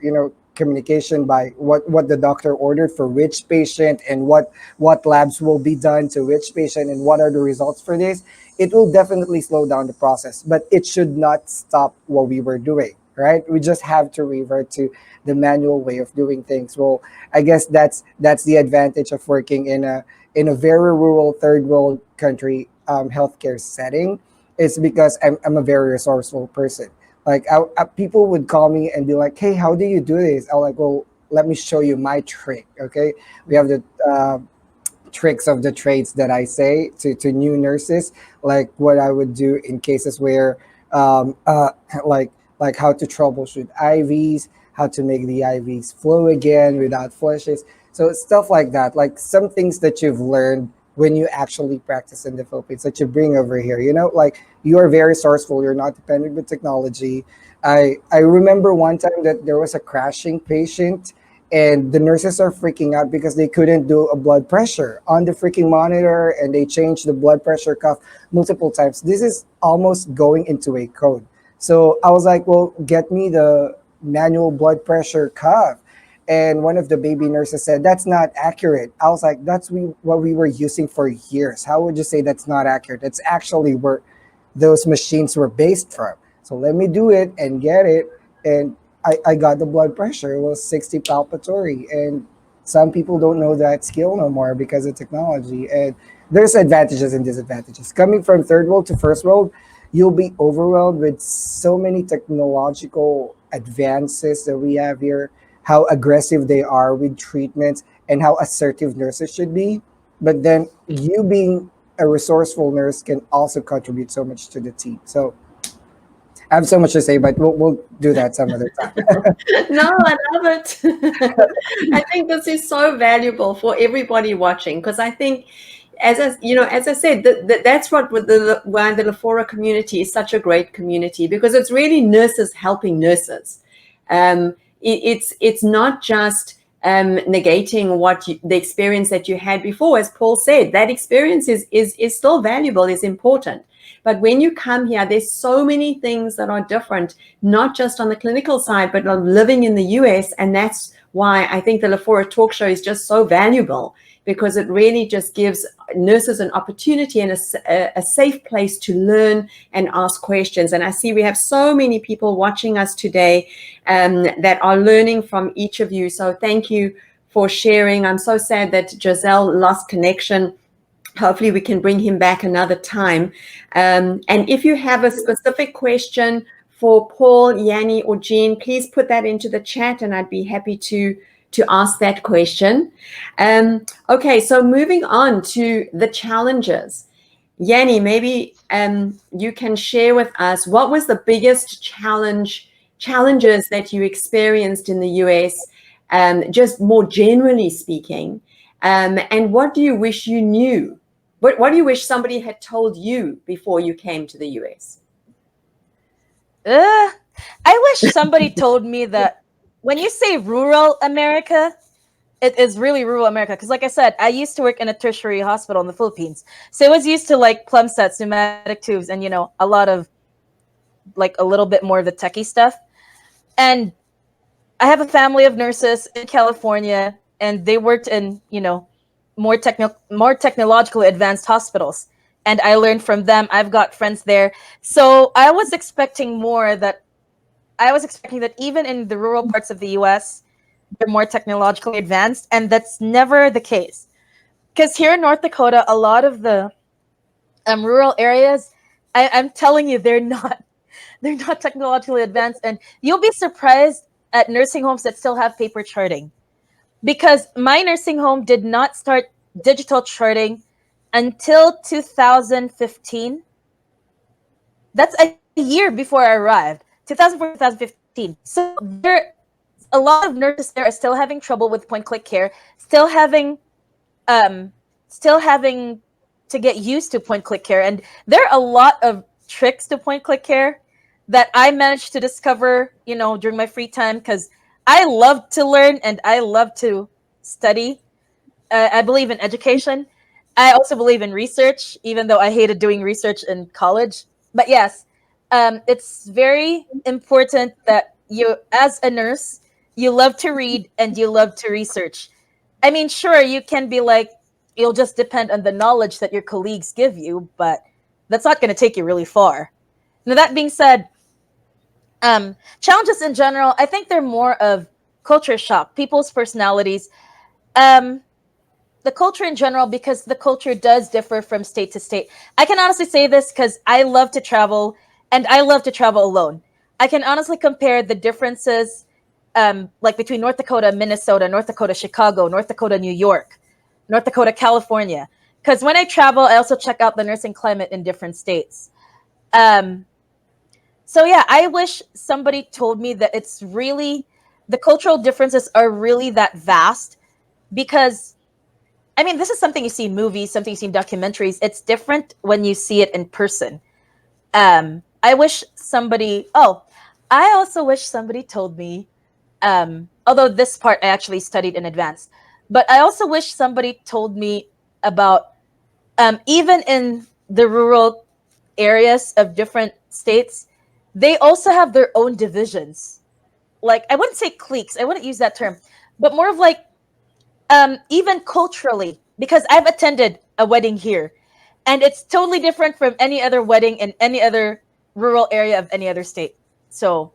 communication by what the doctor ordered for which patient and what labs will be done to which patient and what are the results for this. It will definitely slow down the process, but it should not stop what we were doing, right? We just have to revert to the manual way of doing things. Well, I guess that's the advantage of working in a very rural third world country healthcare setting. It's because I'm a very resourceful person. Like people would call me and be like, "Hey, how do you do this?" I'm like, "Well, let me show you my trick." Okay, we have the tricks of the trades that I say to new nurses, like what I would do in cases where, um, uh, like like how to troubleshoot IVs, how to make the IVs flow again without flushes. So stuff like that, like some things that you've learned when you actually practice in the Philippines that you bring over here. Like you are very sourceful. You're not dependent with technology. I remember one time that there was a crashing patient and the nurses are freaking out because they couldn't do a blood pressure on the freaking monitor and they changed the blood pressure cuff multiple times. This is almost going into a code. So I was like, well, get me the manual blood pressure cuff. And one of the baby nurses said, that's not accurate. I was like, what we were using for years. How would you say that's not accurate? It's actually where those machines were based from. So let me do it and get it. And I got the blood pressure. It was 60 palpatory. And some people don't know that skill no more because of technology. And there's advantages and disadvantages. Coming from third world to first world, you'll be overwhelmed with so many technological advances that we have here, how aggressive they are with treatments, and how assertive nurses should be. But then you being a resourceful nurse can also contribute so much to the team. So I have so much to say, but we'll do that some other time. No, I love it. I think this is so valuable for everybody watching because I think, as I said, that's why the Lafora community is such a great community because it's really nurses helping nurses. It's not just negating the experience that you had before. As Paul said, that experience is still valuable, is important. But when you come here, there's so many things that are different, not just on the clinical side, but on living in the US. And that's why I think the Lafora Talk Show is just so valuable because it really just gives nurses an opportunity and a safe place to learn and ask questions. And I see we have so many people watching us today that are learning from each of you. So thank you for sharing. I'm so sad that Giselle lost connection. Hopefully we can bring him back another time. And if you have a specific question for Paul, Yanni, or Jean, please put that into the chat and I'd be happy to ask that question. Okay, so moving on to the challenges. Yanni, maybe you can share with us what was the biggest challenges that you experienced in the US, just more generally speaking, and what do you wish you knew? What do you wish somebody had told you before you came to the US? I wish somebody told me that when you say rural America, it is really rural America. Because, like I said, I used to work in a tertiary hospital in the Philippines. So I was used to like plumb sets, pneumatic tubes, and, a lot of like a little bit more of the techie stuff. And I have a family of nurses in California, and they worked in, more technologically advanced hospitals. And I learned from them. I've got friends there. So I was expecting that even in the rural parts of the US, they're more technologically advanced, and that's never the case. Because here in North Dakota, a lot of the rural areas, I'm telling you, they're not technologically advanced, and you'll be surprised at nursing homes that still have paper charting. Because my nursing home did not start digital charting until 2015. That's a year before I arrived, 2004, 2015. So there, a lot of nurses there are still having trouble with point-click care, still having um, still having to get used to point click care. And there are a lot of tricks to point click care that I managed to discover, during my free time because I love to learn and I love to study. I believe in education. I also believe in research, even though I hated doing research in college. But yes, it's very important that you, as a nurse, you love to read and you love to research. I mean, sure, you can be like, you'll just depend on the knowledge that your colleagues give you, but that's not going to take you really far. Now, that being said, challenges in general, I think they're more of culture shock, people's personalities, um, the culture in general, because the culture does differ from state to state. I can honestly say this because I love to travel and I love to travel alone. I can honestly compare the differences like between North Dakota, Minnesota, North Dakota, Chicago, North Dakota, New York, North Dakota, California. Because when I travel, I also check out the nursing climate in different states. Um, so yeah, I wish somebody told me that it's really the cultural differences are really that vast because I mean, this is something you see in movies, something you see in documentaries. It's different when you see it in person. I wish somebody. Oh, I also wish somebody told me. Although this part I actually studied in advance, but I also wish somebody told me about even in the rural areas of different states, they also have their own divisions. Like I wouldn't say cliques. I wouldn't use that term, but more of like even culturally, because I've attended a wedding here, and it's totally different from any other wedding in any other rural area of any other state. So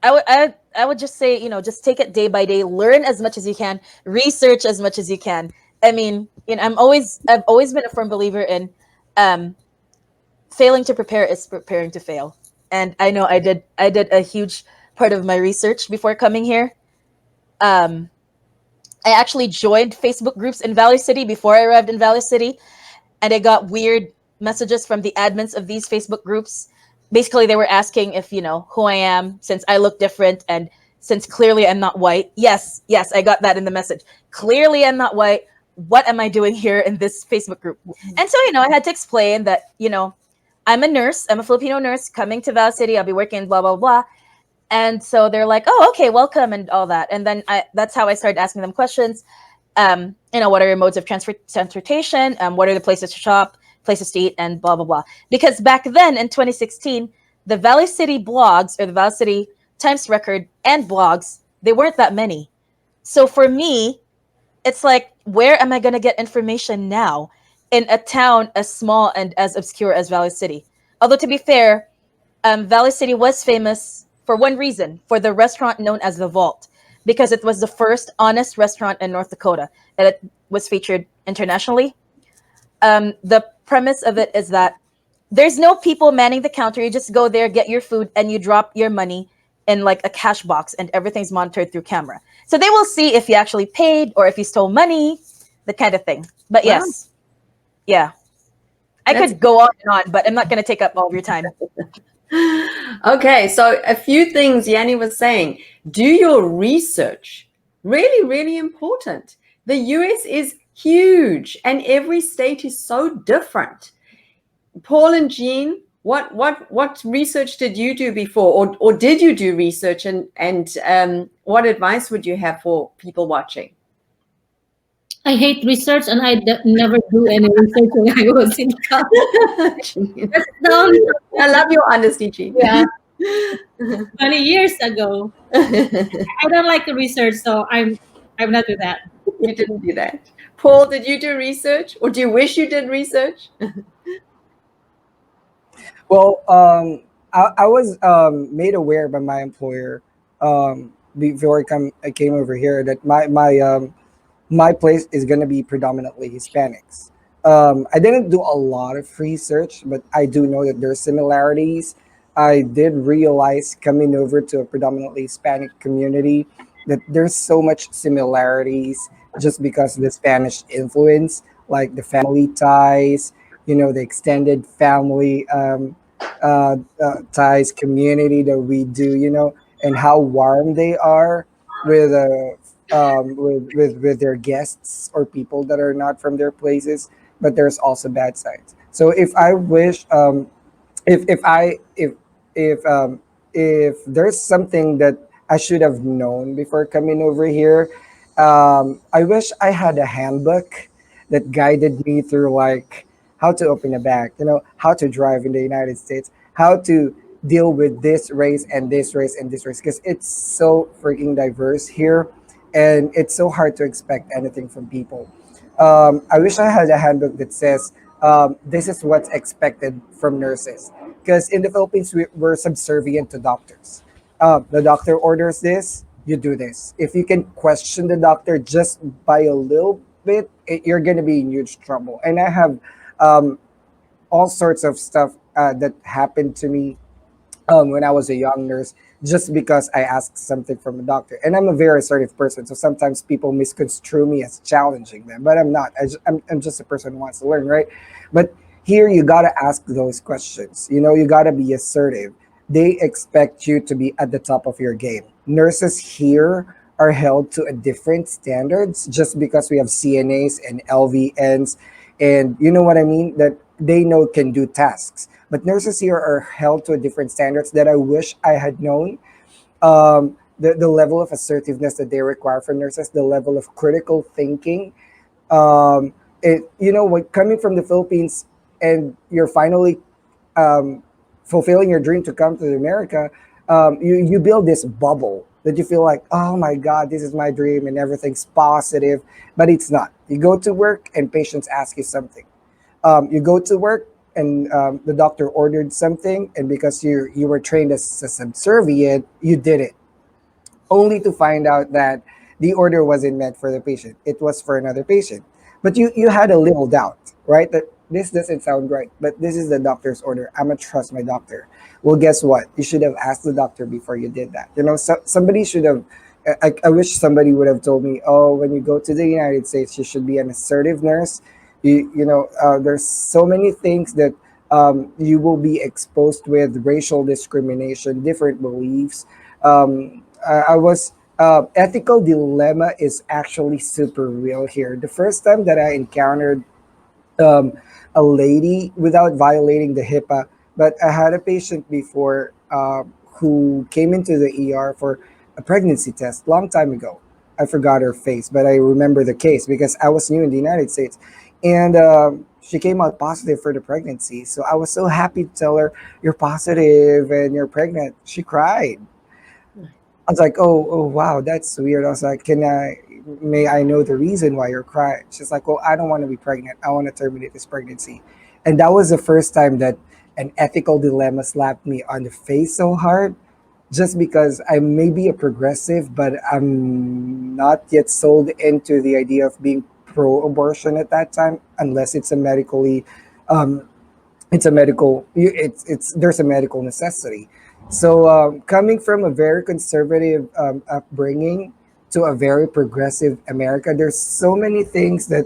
I would just say, just take it day by day, learn as much as you can, research as much as you can. I mean, I've always been a firm believer in um, failing to prepare is preparing to fail, and I know I did a huge part of my research before coming here. Um, I actually joined Facebook groups in Valley City before I arrived in Valley City, and I got weird messages from the admins of these Facebook groups. Basically, they were asking if who I am, since I look different and since clearly I'm not white. Yes, yes, I got that in the message. Clearly, I'm not white. What am I doing here in this Facebook group? And so, I had to explain that I'm a nurse. I'm a Filipino nurse coming to Valley City. I'll be working blah blah blah. And so they're like, "Oh, okay, welcome," and all that. And then that's how I started asking them questions. What are your modes of transportation? What are the places to shop, places to eat, and blah blah blah. Because back then in 2016, the Valley City blogs or the Valley City Times Record and blogs, they weren't that many. So for me, it's like, where am I going to get information now in a town as small and as obscure as Valley City? Although to be fair, Valley City was famous for one reason, for the restaurant known as the Vault, because it was the first honest restaurant in North Dakota, and it was featured internationally. The premise of it is that there's no people manning the counter. You just go there, get your food, and you drop your money in like a cash box, and everything's monitored through camera. So they will see if you actually paid or if you stole money, the kind of thing. But Wow. yes, yeah. I That's could go on and on, but I'm not going to take up all of your time. Okay, so a few things Yanni was saying. Do your research. Really, really important. The US is huge and every state is so different. Paul and Jean, what research did you do before, or did you do research, and what advice would you have for people watching? I hate research, and I never do any research when I was in college. Jean. That's down, I love your honesty, Jean. yeah, 20 years ago. I don't like to research, so I'm not do that. You didn't do that. Paul, did you do research, or do you wish you did research? Well, I was made aware by my employer before I came over here that my place is going to be predominantly Hispanics. I didn't do a lot of research, but I do know that there are similarities. I did realize coming over to a predominantly Hispanic community that there's so much similarities just because of the Spanish influence, like the family ties, the extended family ties, community that we do, and how warm they are with with their guests or people that are not from their places. But there's also bad sides. So if I wish, if I if there's something that I should have known before coming over here, I wish I had a handbook that guided me through like how to open a bank, how to drive in the United States, how to deal with this race and this race and this race, because it's so freaking diverse here, and it's so hard to expect anything from people. I wish I had a handbook that says this is what's expected from nurses, because in the Philippines we're subservient to doctors. The doctor orders this, you do this. If you can question the doctor just by a little bit, you're going to be in huge trouble. And I have um, all sorts of stuff that happened to me when I was a young nurse, just because I asked something from a doctor. And I'm a very assertive person, so sometimes people misconstrue me as challenging them, but I'm not. I'm just a person who wants to learn, right? But here you gotta ask those questions. You gotta be assertive. They expect you to be at the top of your game. Nurses here are held to a different standards just because we have CNAs and LVNs, and you know what I mean, that they know can do tasks, but nurses here are held to a different standards that I wish I had known. The level of assertiveness that they require from nurses, the level of critical thinking. When coming from the Philippines and you're finally um, fulfilling your dream to come to America, you build this bubble that you feel like, oh my God, this is my dream and everything's positive, but it's not. You go to work and patients ask you something. You go to work and the doctor ordered something, and because you were trained as a subservient, you did it, only to find out that the order wasn't meant for the patient. It was for another patient. But you had a little doubt, right? That this doesn't sound right, but this is the doctor's order. I'm going to trust my doctor. Well, guess what? You should have asked the doctor before you did that. Somebody should have. I wish somebody would have told me, oh, when you go to the United States, you should be an assertive nurse. There's so many things that you will be exposed with: racial discrimination, different beliefs. I was ethical dilemma is actually super real here. The first time that I encountered um, a lady without violating the HIPAA, but I had a patient before who came into the ER for a pregnancy test long time ago. I forgot her face, but I remember the case because I was new in the United States, and she came out positive for the pregnancy. So I was so happy to tell her, "You're positive and you're pregnant." She cried. I was like, oh, wow, that's weird. I was like, may I know the reason why you're crying? She's like, well, I don't want to be pregnant. I want to terminate this pregnancy. And that was the first time that an ethical dilemma slapped me on the face so hard, just because I may be a progressive, but I'm not yet sold into the idea of being pro-abortion at that time, unless um, it's a medical it's there's a medical necessity. So coming from a very conservative upbringing to a very progressive America, there's so many things that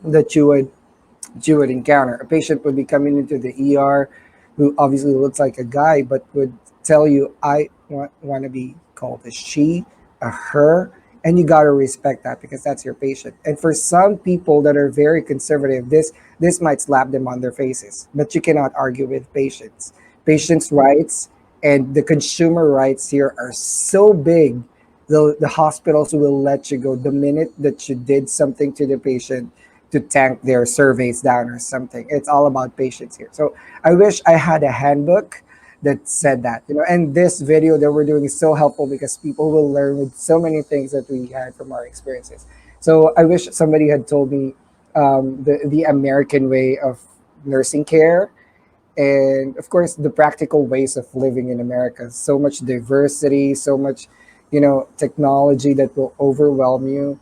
that you would encounter. A patient would be coming into the ER who obviously looks like a guy, but would tell you, I want to be called a she, a her, and you got to respect that because that's your patient. And for some people that are very conservative, this might slap them on their faces, but you cannot argue with patients. Patients' rights and the consumer rights here are so big. The hospitals will let you go the minute that you did something to the patient to tank their surveys down or something. It's all about patients here. So I wish I had a handbook that said that, and this video that we're doing is so helpful because people will learn with so many things that we had from our experiences. So I wish somebody had told me the American way of nursing care, and of course the practical ways of living in America. So much diversity, so much technology that will overwhelm you.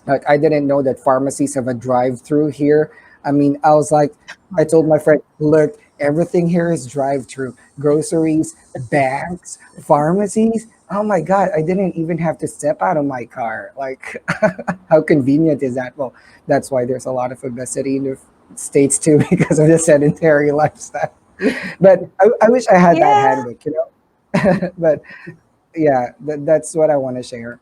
Like, I didn't know that pharmacies have a drive-through here. I mean, I was like, I told my friend, look, everything here is drive-through. Groceries, banks, pharmacies. Oh my God, I didn't even have to step out of my car. Like, how convenient is that? Well, that's why there's a lot of obesity in the States too, because of the sedentary lifestyle. But I wish I had that Yeah. handbook, but yeah, that's what I want to share.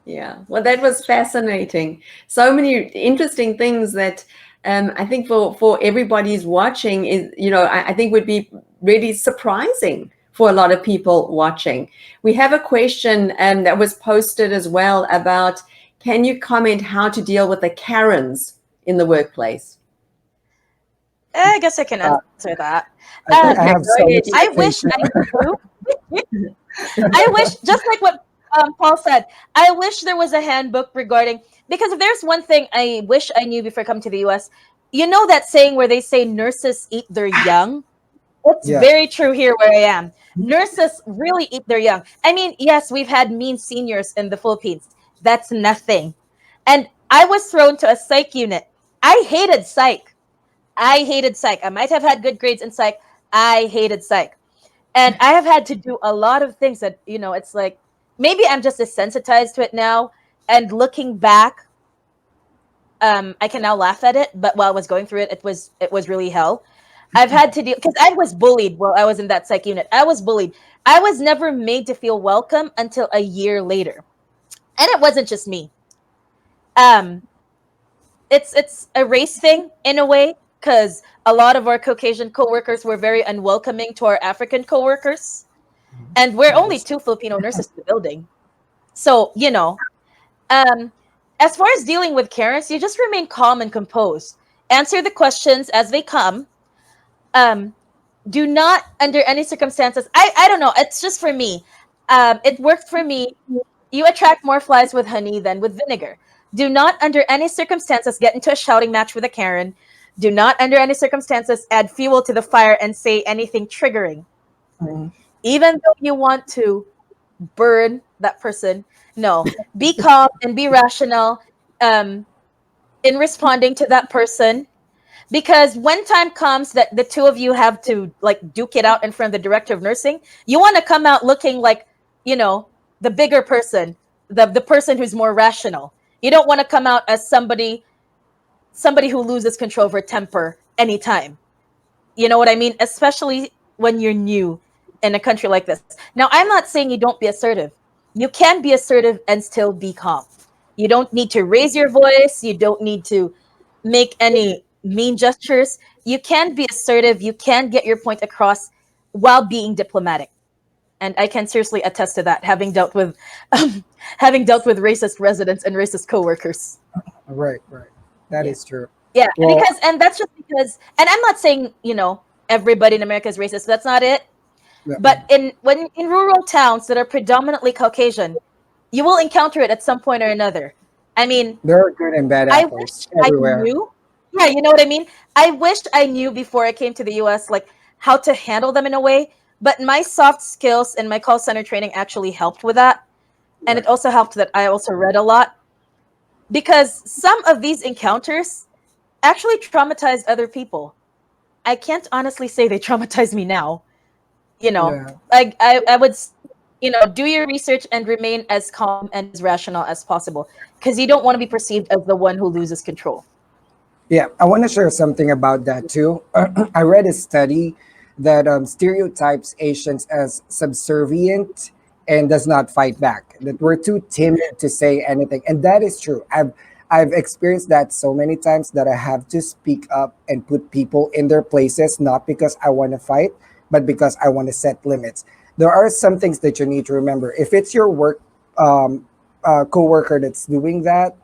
Yeah, well, that was fascinating. So many interesting things that I think for everybody's watching is, I think would be really surprising for a lot of people watching. We have a question that was posted as well about, can you comment how to deal with the Karens in the workplace? I guess I can Uh, answer that. I Okay, have go so ahead. much I to say wish too. I knew. I wish, just like what Paul said, I wish there was a handbook regarding, because if there's one thing I wish I knew before I come to the US, you know that saying where they say nurses eat their young? It's Yeah. very true here where I am. Nurses really eat their young. I mean, yes, we've had mean seniors in the Philippines. That's nothing. And I was thrown to a psych unit. I hated psych. I hated psych. I might have had good grades in psych. I hated psych. And I have had to do a lot of things that, it's like maybe I'm just desensitized to it now. And looking back, I can now laugh at it. But while I was going through it, it was really hell. I've had to deal because I was bullied while I was in that psych unit. I was bullied. I was never made to feel welcome until a year later. And it wasn't just me. Um, it's a race thing in a way because a lot of our Caucasian coworkers were very unwelcoming to our African coworkers, and we're That only is two Filipino nurses in the building. So um, as far as dealing with Karens, you just remain calm and composed. Answer the questions as they come. Um, do not under any circumstances. I don't know. It's just for me. It worked for me. You attract more flies with honey than with vinegar. Do not under any circumstances get into a shouting match with a Karen. Do not under any circumstances add fuel to the fire and say anything triggering. Mhm. Even though you want to burn that person, no. Be calm and be rational um, in responding to that person, because when time comes that the two of you have to like duke it out in front of the director of nursing, you want to come out looking like, you know the bigger person, the person who's more rational. You don't want to come out as somebody who loses control of her temper anytime. You know what I mean? Especially when you're new in a country like this. Now, I'm not saying you don't be assertive. You can be assertive and still be calm. You don't need to raise your voice. You don't need to make any mean gestures. You can be assertive. You can get your point across while being diplomatic. And I can seriously attest to that, having dealt with racist residents and racist coworkers. Right, right. That Yeah. is true. Yeah, Well, because and that's just because, and I'm not saying everybody in America is racist. That's not it. yeah, But in rural towns that are predominantly Caucasian, you will encounter it at some point or another. I mean, there are good and bad I apples wish I everywhere. knew. Yeah, you know what I mean? I wished I knew before I came to the US, like how to handle them in a way. But my soft skills and my call center training actually helped with that. And it Right. also helped that I also read a lot, because some of these encounters actually traumatized other people. I can't honestly say they traumatize me now. Yeah. Like I would, do your research and remain as calm and as rational as possible, because you don't want to be perceived as the one who loses control. Yeah, I want to share something about that too. I read a study that stereotypes Asians as subservient and does not fight back. That we're too timid to say anything, and that is true. I've experienced that so many times that I have to speak up and put people in their places, not because I want to fight, but because I want to set limits. There are some things that you need to remember. If it's your work um, coworker that's doing that,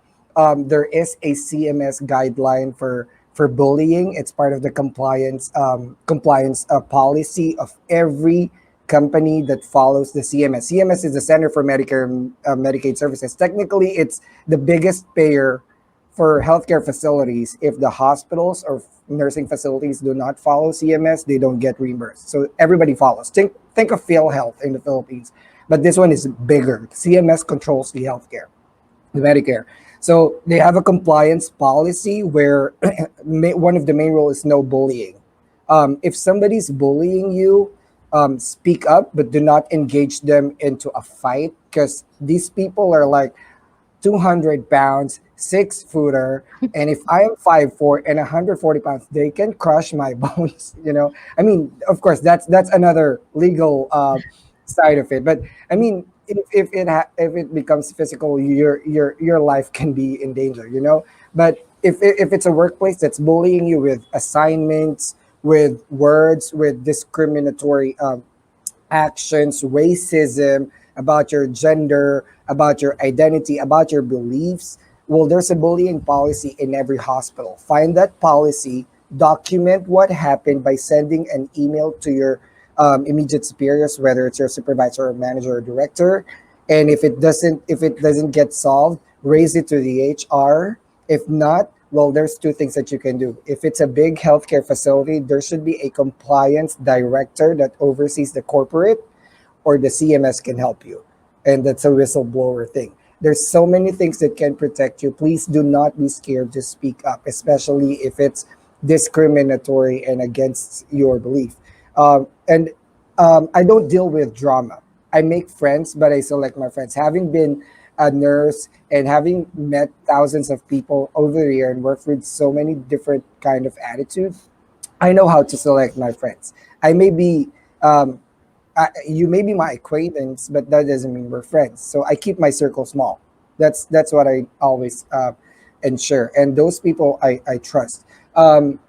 there is a CMS guideline for bullying. It's part of the compliance policy of every company that follows the CMS. CMS is the Center for Medicare and Medicaid Services. Technically, it's the biggest payer for healthcare facilities. If the hospitals or nursing facilities do not follow CMS, they don't get reimbursed. So everybody follows. Think of PhilHealth in the Philippines, but this one is bigger. CMS controls the healthcare, the Medicare. So they have a compliance policy where one of the main rule is no bullying. If somebody's bullying you, speak up, but do not engage them into a fight, because these people are like, 200 pounds, 6 footer, and if I am 5'4" and 140 pounds, they can crush my bones. I mean, of course, that's another legal side of it. But I mean, if it becomes physical, your life can be in danger. But if it's a workplace that's bullying you with assignments, with words, with discriminatory actions, racism, about your gender, about your identity, about your beliefs. Well, there's a bullying policy in every hospital. Find that policy, document what happened by sending an email to your immediate superiors, whether it's your supervisor or manager or director. And if it doesn't get solved, raise it to the HR. If not, well, there's two things that you can do. If it's a big healthcare facility, there should be a compliance director that oversees the corporate, or the CMS can help you. And that's a whistleblower thing. There's so many things that can protect you. Please do not be scared to speak up, especially if it's discriminatory and against your belief. And I don't deal with drama. I make friends, but I select my friends. Having been a nurse and having met thousands of people over the year and worked with so many different kind of attitudes, I know how to select my friends. I may be um, you may be my acquaintance, but that doesn't mean we're friends. So I keep my circle small. That's what I always ensure, and those people I trust. Um,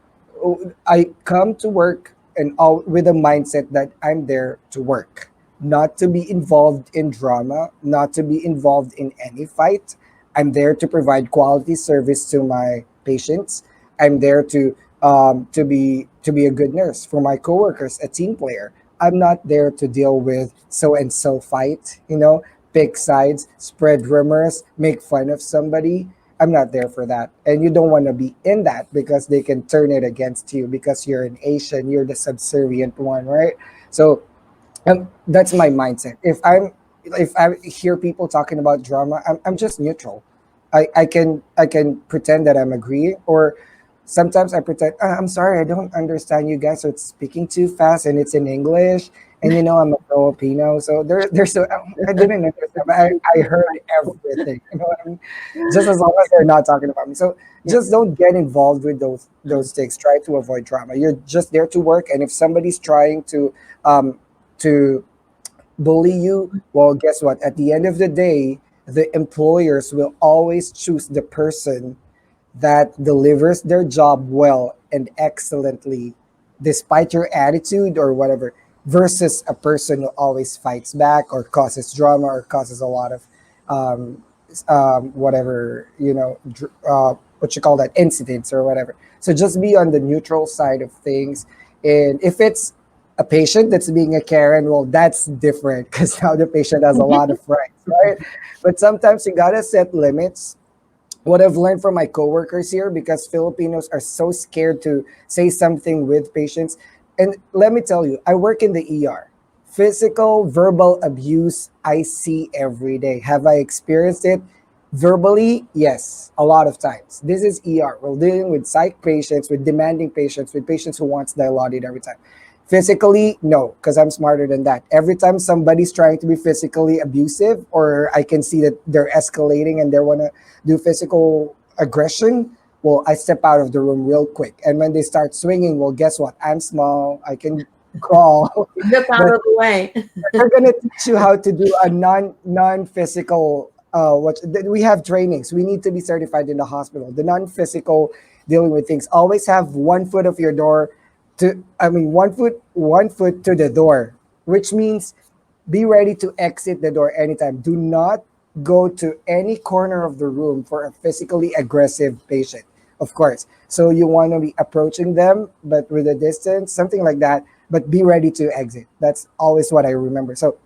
I come to work and all with a mindset that I'm there to work, not to be involved in drama, not to be involved in any fight. I'm there to provide quality service to my patients. I'm there to be a good nurse for my coworkers, a team player. I'm not there to deal with so and so fight, pick sides, spread rumors, make fun of somebody. I'm not there for that. And you don't want to be in that because they can turn it against you because you're an Asian, you're the subservient one, right? So that's my mindset. If I hear people talking about drama, I'm just neutral. I can pretend that I'm agreeing, or sometimes I pretend, I'm sorry, I don't understand, you guys are speaking too fast and it's in English, and I'm a Filipino, so there's so I didn't understand, but I heard everything. You know what I mean? Just as long as they're not talking about me. So Yeah. just don't get involved with those things. Try to avoid drama. You're just there to work, and if somebody's trying to bully you, well, guess what? At the end of the day, the employers will always choose the person that delivers their job well and excellently, despite your attitude or whatever, versus a person who always fights back or causes drama or causes a lot of um, whatever, what you call that, incidents or whatever. So just be on the neutral side of things. And if it's a patient that's being a Karen, well, that's different because now the patient has a lot of rights, right? But sometimes you gotta set limits. What I've learned from my coworkers here, because Filipinos are so scared to say something with patients. And let me tell you, I work in the ER. Physical, verbal abuse, I see every day. Have I experienced it? Verbally, yes, a lot of times. This is ER. We're dealing with psych patients, with demanding patients, with patients who wants dilaudid every time. Physically, no, because I'm smarter than that. Every time somebody's trying to be physically abusive, or I can see that they're escalating and they want to do physical aggression, well, I step out of the room real quick. And when they start swinging, well, guess what? I'm small. I can crawl. Get out But of the way. they're gonna teach you how to do a non-physical. We have trainings. We need to be certified in the hospital. The non-physical dealing with things. Always have one foot of your door one foot to the door, which means be ready to exit the door anytime. Do not go to any corner of the room for a physically aggressive patient, of course. So you want to be approaching them, but with a distance, something like that. But be ready to exit. That's always what I remember. So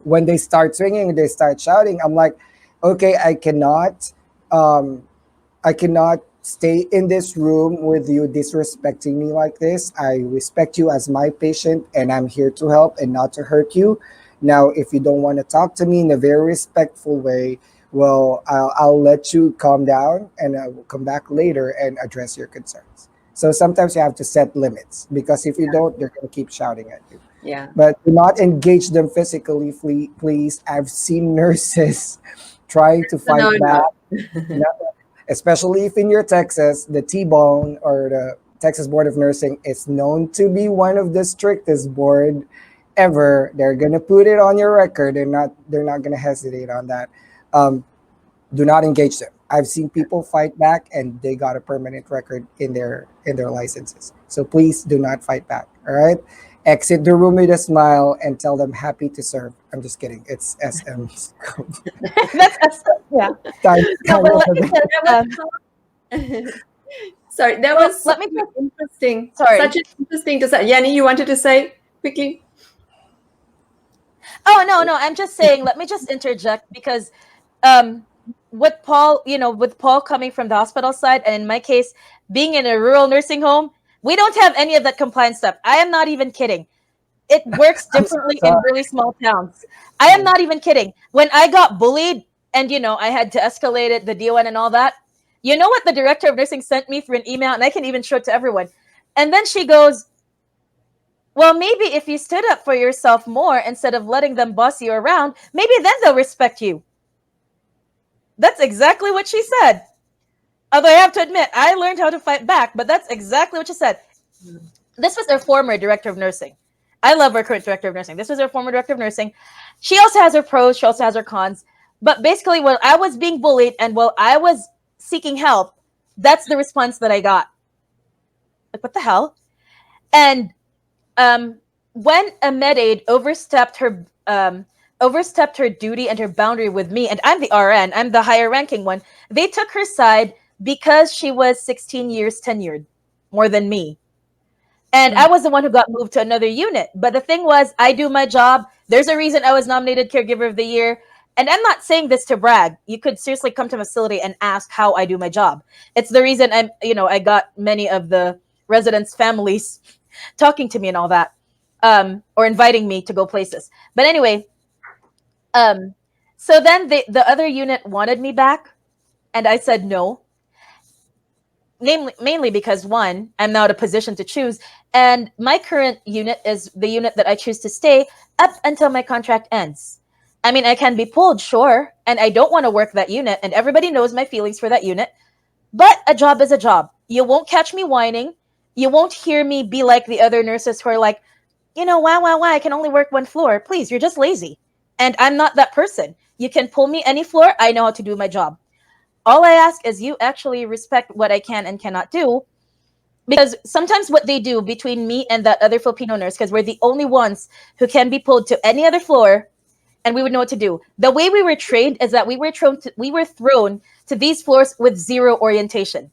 when they start swinging, they start shouting, I'm like, okay, um, I cannot stay in this room with you disrespecting me like this. I respect you as my patient, and I'm here to help and not to hurt you. Now, if you don't want to talk to me in a very respectful way, well, I'll let you calm down, and I will come back later and address your concerns. So sometimes you have to set limits, because if you don't, they're going to keep shouting at you. Yeah. But do not engage them physically, please. I've seen nurses trying to fight No, back. no. No, especially if in your Texas, the T-Bone or the Texas Board of Nursing is known to be one of the strictest board ever. They're gonna put it on your record. They're not gonna hesitate on that. Um, do not engage them. I've seen people fight back and they got a permanent record in their licenses. So please do not fight back. All right. Exit the room with a smile and tell them happy to serve. I'm just kidding. It's SM's code. That's yeah. Time, No, time but of let me event. just, Sorry, that well, was let me just, interesting. sorry. Such an interesting to say. Yanni, you wanted to say quickly? Oh no, I'm just saying. Let me just interject because um, with Paul, with Paul coming from the hospital side, and in my case, being in a rural nursing home, we don't have any of that compliance stuff. I am not even kidding. It works I'm so differently in sorry. really small towns. I am not even kidding. When I got bullied and I had to escalate it, the DON and all that, you know what the director of nursing sent me through an email, and I can even show it to everyone. And then she goes, well, maybe if you stood up for yourself more instead of letting them boss you around, maybe then they'll respect you. That's exactly what she said. Although I have to admit, I learned how to fight back, but that's exactly what she said. This was their former director of nursing. I love our current director of nursing. This was her former director of nursing. She also has her pros, she also has her cons. But basically, while I was being bullied and while I was seeking help, that's the response that I got. Like, what the hell? And when a med aide overstepped her duty and her boundary with me, and I'm the RN, I'm the higher ranking one, they took her side because she was 16 years tenured, more than me. And I was the one who got moved to another unit. But the thing was, I do my job. There's a reason I was nominated Caregiver of the Year. And I'm not saying this to brag. You could seriously come to a facility and ask how I do my job. It's the reason I got many of the residents' families talking to me and all that, or inviting me to go places. But anyway, so then the other unit wanted me back, and I said no. Mainly because one, I'm now in a position to choose, and my current unit is the unit that I choose to stay up until my contract ends. I mean, I can be pulled, sure, and I don't want to work that unit, and everybody knows my feelings for that unit. But a job is a job. You won't catch me whining. You won't hear me be like the other nurses who are like, why, I can only work one floor. Please, you're just lazy. And I'm not that person. You can pull me any floor. I know how to do my job. All I ask is you actually respect what I can and cannot do. Because sometimes what they do between me and that other Filipino nurse, because we're the only ones who can be pulled to any other floor and we would know what to do. The way we were trained is that we were thrown to these floors with zero orientation.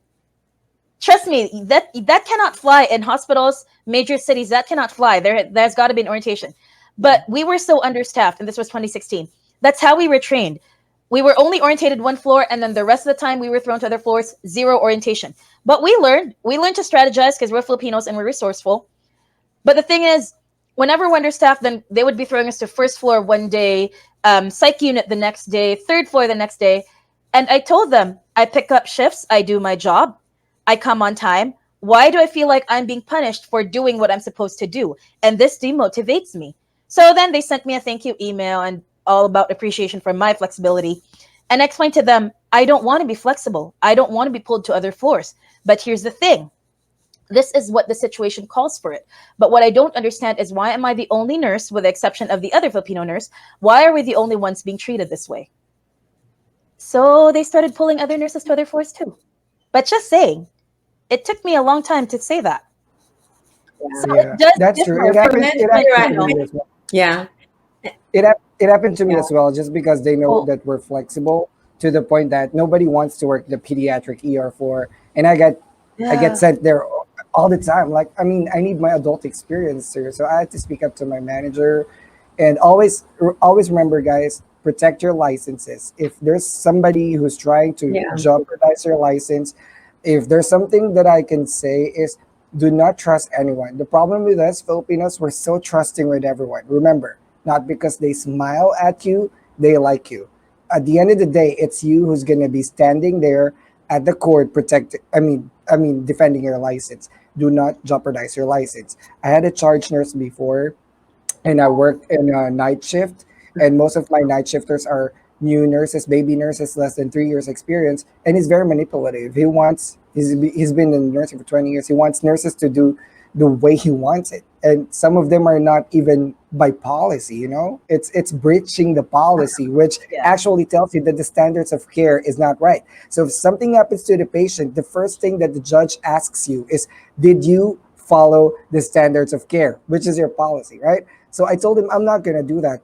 Trust me, that cannot fly in hospitals, major cities. That cannot fly. There's got to be an orientation. But we were so understaffed, and this was 2016. That's how we were trained. We were only orientated one floor, and then the rest of the time we were thrown to other floors, zero orientation. But we learned to strategize because we're Filipinos and we're resourceful. But the thing is, whenever we're understaffed, then they would be throwing us to first floor one day, psych unit the next day, third floor the next day. And I told them, I pick up shifts, I do my job, I come on time. Why do I feel like I'm being punished for doing what I'm supposed to do? And this demotivates me. So then they sent me a thank you email and all about appreciation for my flexibility. And I explained to them, I don't want to be flexible. I don't want to be pulled to other floors. But here's the thing. This is what the situation calls for it. But what I don't understand is why am I the only nurse, with the exception of the other Filipino nurse? Why are we the only ones being treated this way? So they started pulling other nurses to other floors too. But just saying, it took me a long time to say that. So Yeah, it does that's true. differ from It different, You're happened right. to me as well. Yeah. It happened to me Yeah. as well, just because they know Well, that we're flexible to the point that nobody wants to work the pediatric ER4, and I get yeah. sent there all the time. Like, I mean, I need my adult experience here, so I had to speak up to my manager, and always remember, guys, protect your licenses. If there's somebody who's trying to Yeah. jeopardize your license, if there's something that I can say is, do not trust anyone. The problem with us Filipinos, we're so trusting with everyone. Remember, not because they smile at you, they like you. At the end of the day, it's you who's gonna be standing there at the court defending your license. Do not jeopardize your license. I had a charge nurse before, and I worked in a night shift, and most of my night shifters are new nurses, baby nurses, less than 3 years experience, and he's very manipulative. He's been in nursing for 20 years. He wants nurses to do the way he wants it, and some of them are not even by policy. It's breaching the policy, which Yeah. actually tells you that the standards of care is not right. So if something happens to the patient, the first thing that the judge asks you is, did you follow the standards of care, which is your policy, right? So I told him, I'm not gonna do that.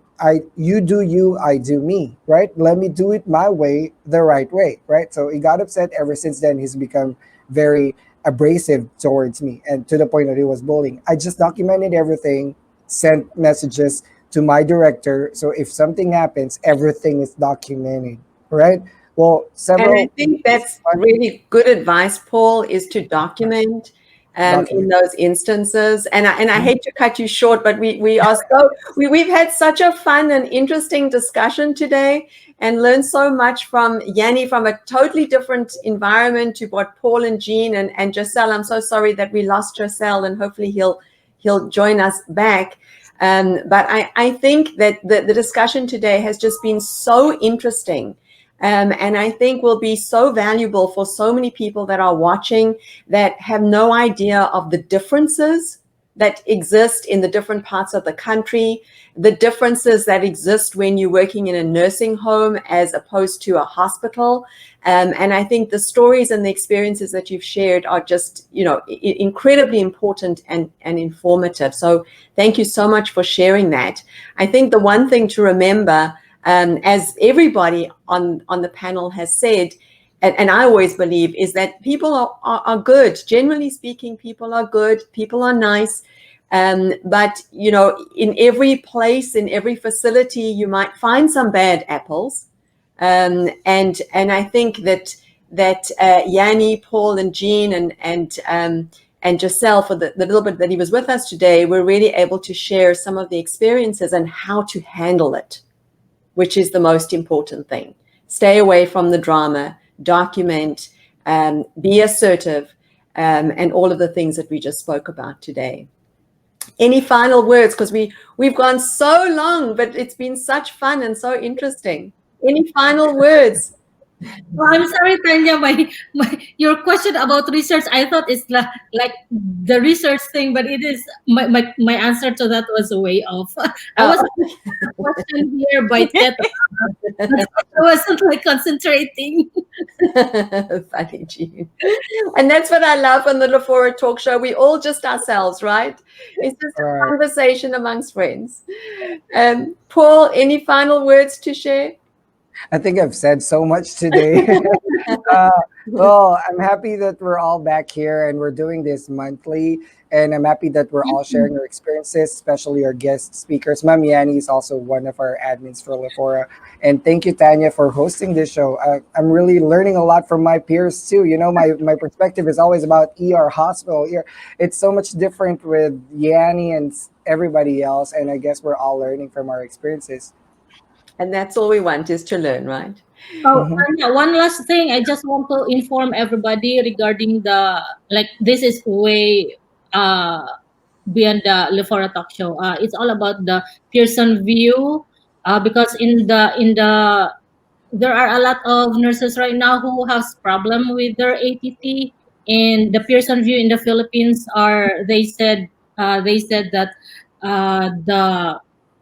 You do you, I do me, right? Let me do it my way, the right way, right? So he got upset. Ever since then, he's become very abrasive towards me, and to the point that he was bullying. I just documented everything, sent messages to my director. So if something happens, everything is documented, right? Well, And I several think that's really good advice, Paul, is to document in document. those instances. And I hate to cut you short, but we've had such a fun and interesting discussion today, and learned so much from Yanni, from a totally different environment to what Paul and Jean and Giselle. I'm so sorry that we lost Giselle, and hopefully he'll join us back. But I think that the discussion today has just been so interesting. And I think will be so valuable for so many people that are watching that have no idea of the differences that exist in the different parts of the country, the differences that exist when you're working in a nursing home as opposed to a hospital. And I think the stories and the experiences that you've shared are just, incredibly important and informative. So thank you so much for sharing that. I think the one thing to remember, as everybody on the panel has said, and I always believe, is that people are good. Generally speaking, people are good. People are nice. But, in every place, in every facility, you might find some bad apples. And I think that Yanni, Paul, and Jean, and Giselle, for the little bit that he was with us today, were really able to share some of the experiences and how to handle it, which is the most important thing. Stay away from the drama, document, be assertive, and all of the things that we just spoke about today. Any final words? Because we've gone so long, but it's been such fun and so interesting. Any final words? Oh, I'm sorry, Tanya. Your question about research, I thought it's like the research thing, but it is my answer to that was way off. I was question here by Ted. I wasn't concentrating. Funny, Jean. And that's what I love on the Lafora Talk Show. We all just ourselves, right? It's just a conversation amongst friends. Paul, any final words to share? I think I've said so much today. Well, I'm happy that we're all back here and we're doing this monthly. And I'm happy that we're all sharing our experiences, especially our guest speakers. Ma'am Yanni is also one of our admins for Lafora. And thank you, Tanya, for hosting this show. I'm really learning a lot from my peers, too. My perspective is always about ER, hospital. It's so much different with Yanni and everybody else. And I guess we're all learning from our experiences. And that's all we want, is to learn, right? Oh, Tanya, one last thing. I just want to inform everybody regarding this is way beyond the Lefora Talk Show. It's all about the Pearson view, because in the there are a lot of nurses right now who has problem with their ATT, and the Pearson view in the Philippines they said that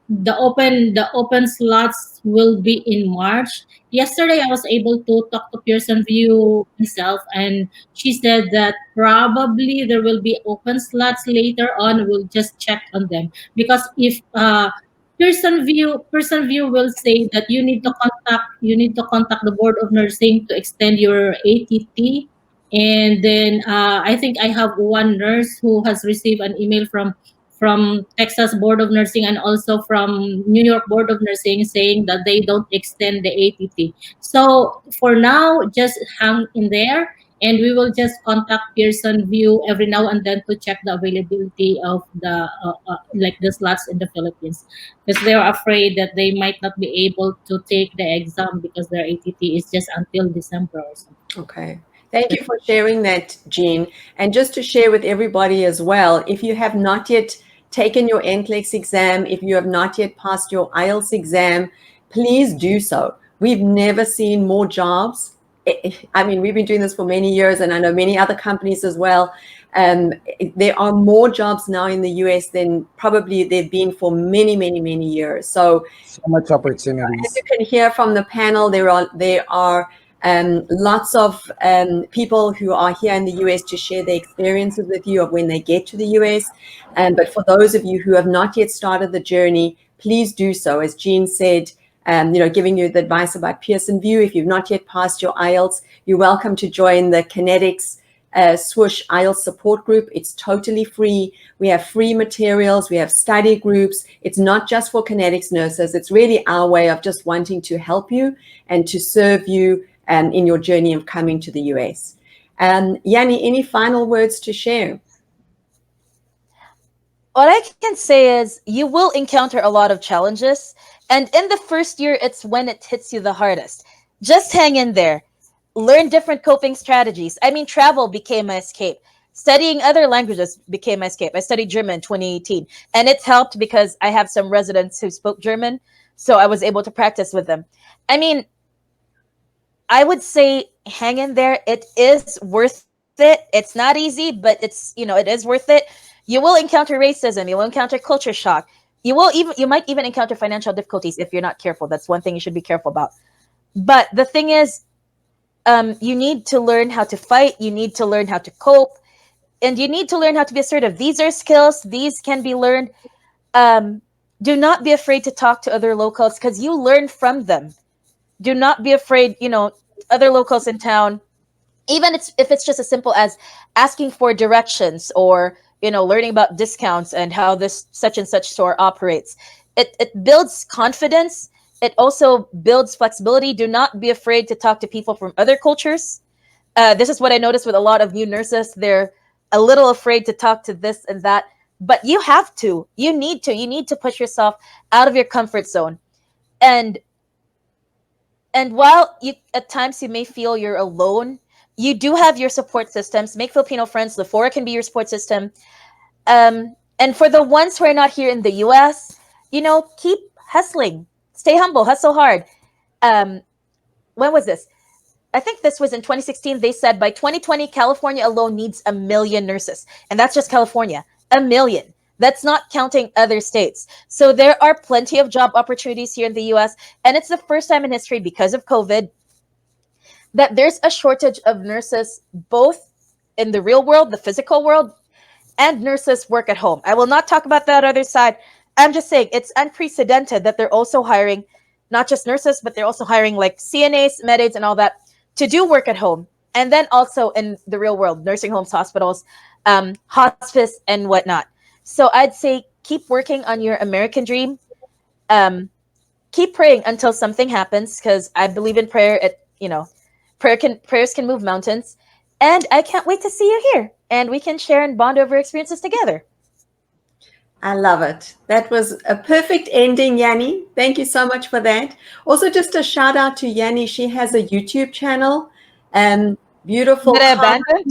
the open slots will be in March. Yesterday, I was able to talk to Pearson View myself, and she said that probably there will be open slots later on. We'll just check on them, because if Pearson View will say that you need to contact the Board of Nursing to extend your ATT. And then I think I have one nurse who has received an email from Texas Board of Nursing and also from New York Board of Nursing saying that they don't extend the ATT. So for now, just hang in there, and we will just contact Pearson View every now and then to check the availability of the slots in the Philippines, because they're afraid that they might not be able to take the exam because their ATT is just until December or something. Okay. Thank you for sharing that, Jean. And just to share with everybody as well, if you have not yet taken your NCLEX exam, if you have not yet passed your IELTS exam, please do so. We've never seen more jobs. I mean, we've been doing this for many years, and I know many other companies as well. There are more jobs now in the US than probably there've been for many, many, many years. So much as opportunities. you can hear from the panel, there are lots of people who are here in the US to share their experiences with you of when they get to the US. But for those of you who have not yet started the journey, please do so. As Jean said, giving you the advice about Pearson VUE. If you've not yet passed your IELTS, you're welcome to join the Connetics Swoosh IELTS support group. It's totally free. We have free materials. We have study groups. It's not just for Connetics nurses. It's really our way of just wanting to help you and to serve you in your journey of coming to the US. Yanni, any final words to share? What I can say is you will encounter a lot of challenges. And in the first year, it's when it hits you the hardest. Just hang in there. Learn different coping strategies. I mean, travel became my escape. Studying other languages became my escape. I studied German in 2018. And it's helped because I have some residents who spoke German. So I was able to practice with them. I mean, I would say hang in there. It is worth it. It's not easy, but it is worth it. You will encounter racism. You will encounter culture shock. You might even encounter financial difficulties if you're not careful. That's one thing you should be careful about. But the thing is, you need to learn how to fight. You need to learn how to cope, and you need to learn how to be assertive. These are skills. These can be learned. Do not be afraid to talk to other locals because you learn from them. Do not be afraid. Other locals in town, even if it's just as simple as asking for directions or learning about discounts and how this such and such store operates. It builds confidence. It also builds flexibility. Do not be afraid to talk to people from other cultures. This is what I noticed with a lot of new nurses. They're a little afraid to talk to this and that, but you have to. You need to push yourself out of your comfort zone. And while at times you may feel you're alone, you do have your support systems. Make Filipino friends. Lafora can be your support system. And for the ones who are not here in the US, keep hustling. Stay humble. Hustle hard. When was this? I think this was in 2016. They said by 2020, California alone needs 1 million nurses. And that's just California. 1 million. That's not counting other states. So there are plenty of job opportunities here in the US. And it's the first time in history because of COVID that there's a shortage of nurses, both in the real world, the physical world, and nurses work at home. I will not talk about that other side. I'm just saying it's unprecedented that they're also hiring not just nurses, but they're also hiring like CNAs, med aids, and all that to do work at home. And then also in the real world, nursing homes, hospitals, hospice, and whatnot. So I'd say keep working on your American dream. Keep praying until something happens, because I believe in prayer. Prayers can move mountains. And I can't wait to see you here, and we can share and bond over experiences together. I love it. That was a perfect ending, Yanni. Thank you so much for that. Also, just a shout out to Yanni. She has a YouTube channel. Beautiful Did I abandon?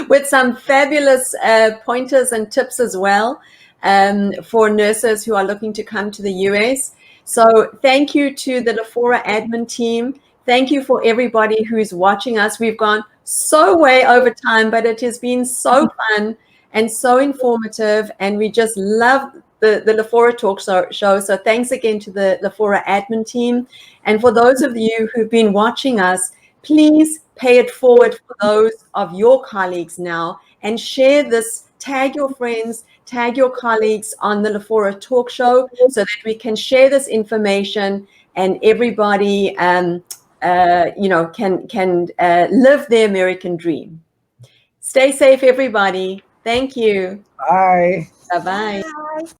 with some fabulous pointers and tips as well for nurses who are looking to come to the US. So thank you to the Lafora admin team. Thank you for everybody who's watching us. We've gone so way over time, but it has been so fun and so informative, and we just love the Lafora Talk show. So thanks again to the Lafora admin team. And for those of you who've been watching us, please pay it forward for those of your colleagues now and share this. Tag your friends, tag your colleagues on the Lafora Talk show so that we can share this information and everybody can live their American dream. Stay safe, everybody. Thank you. Bye. Bye-bye. Bye.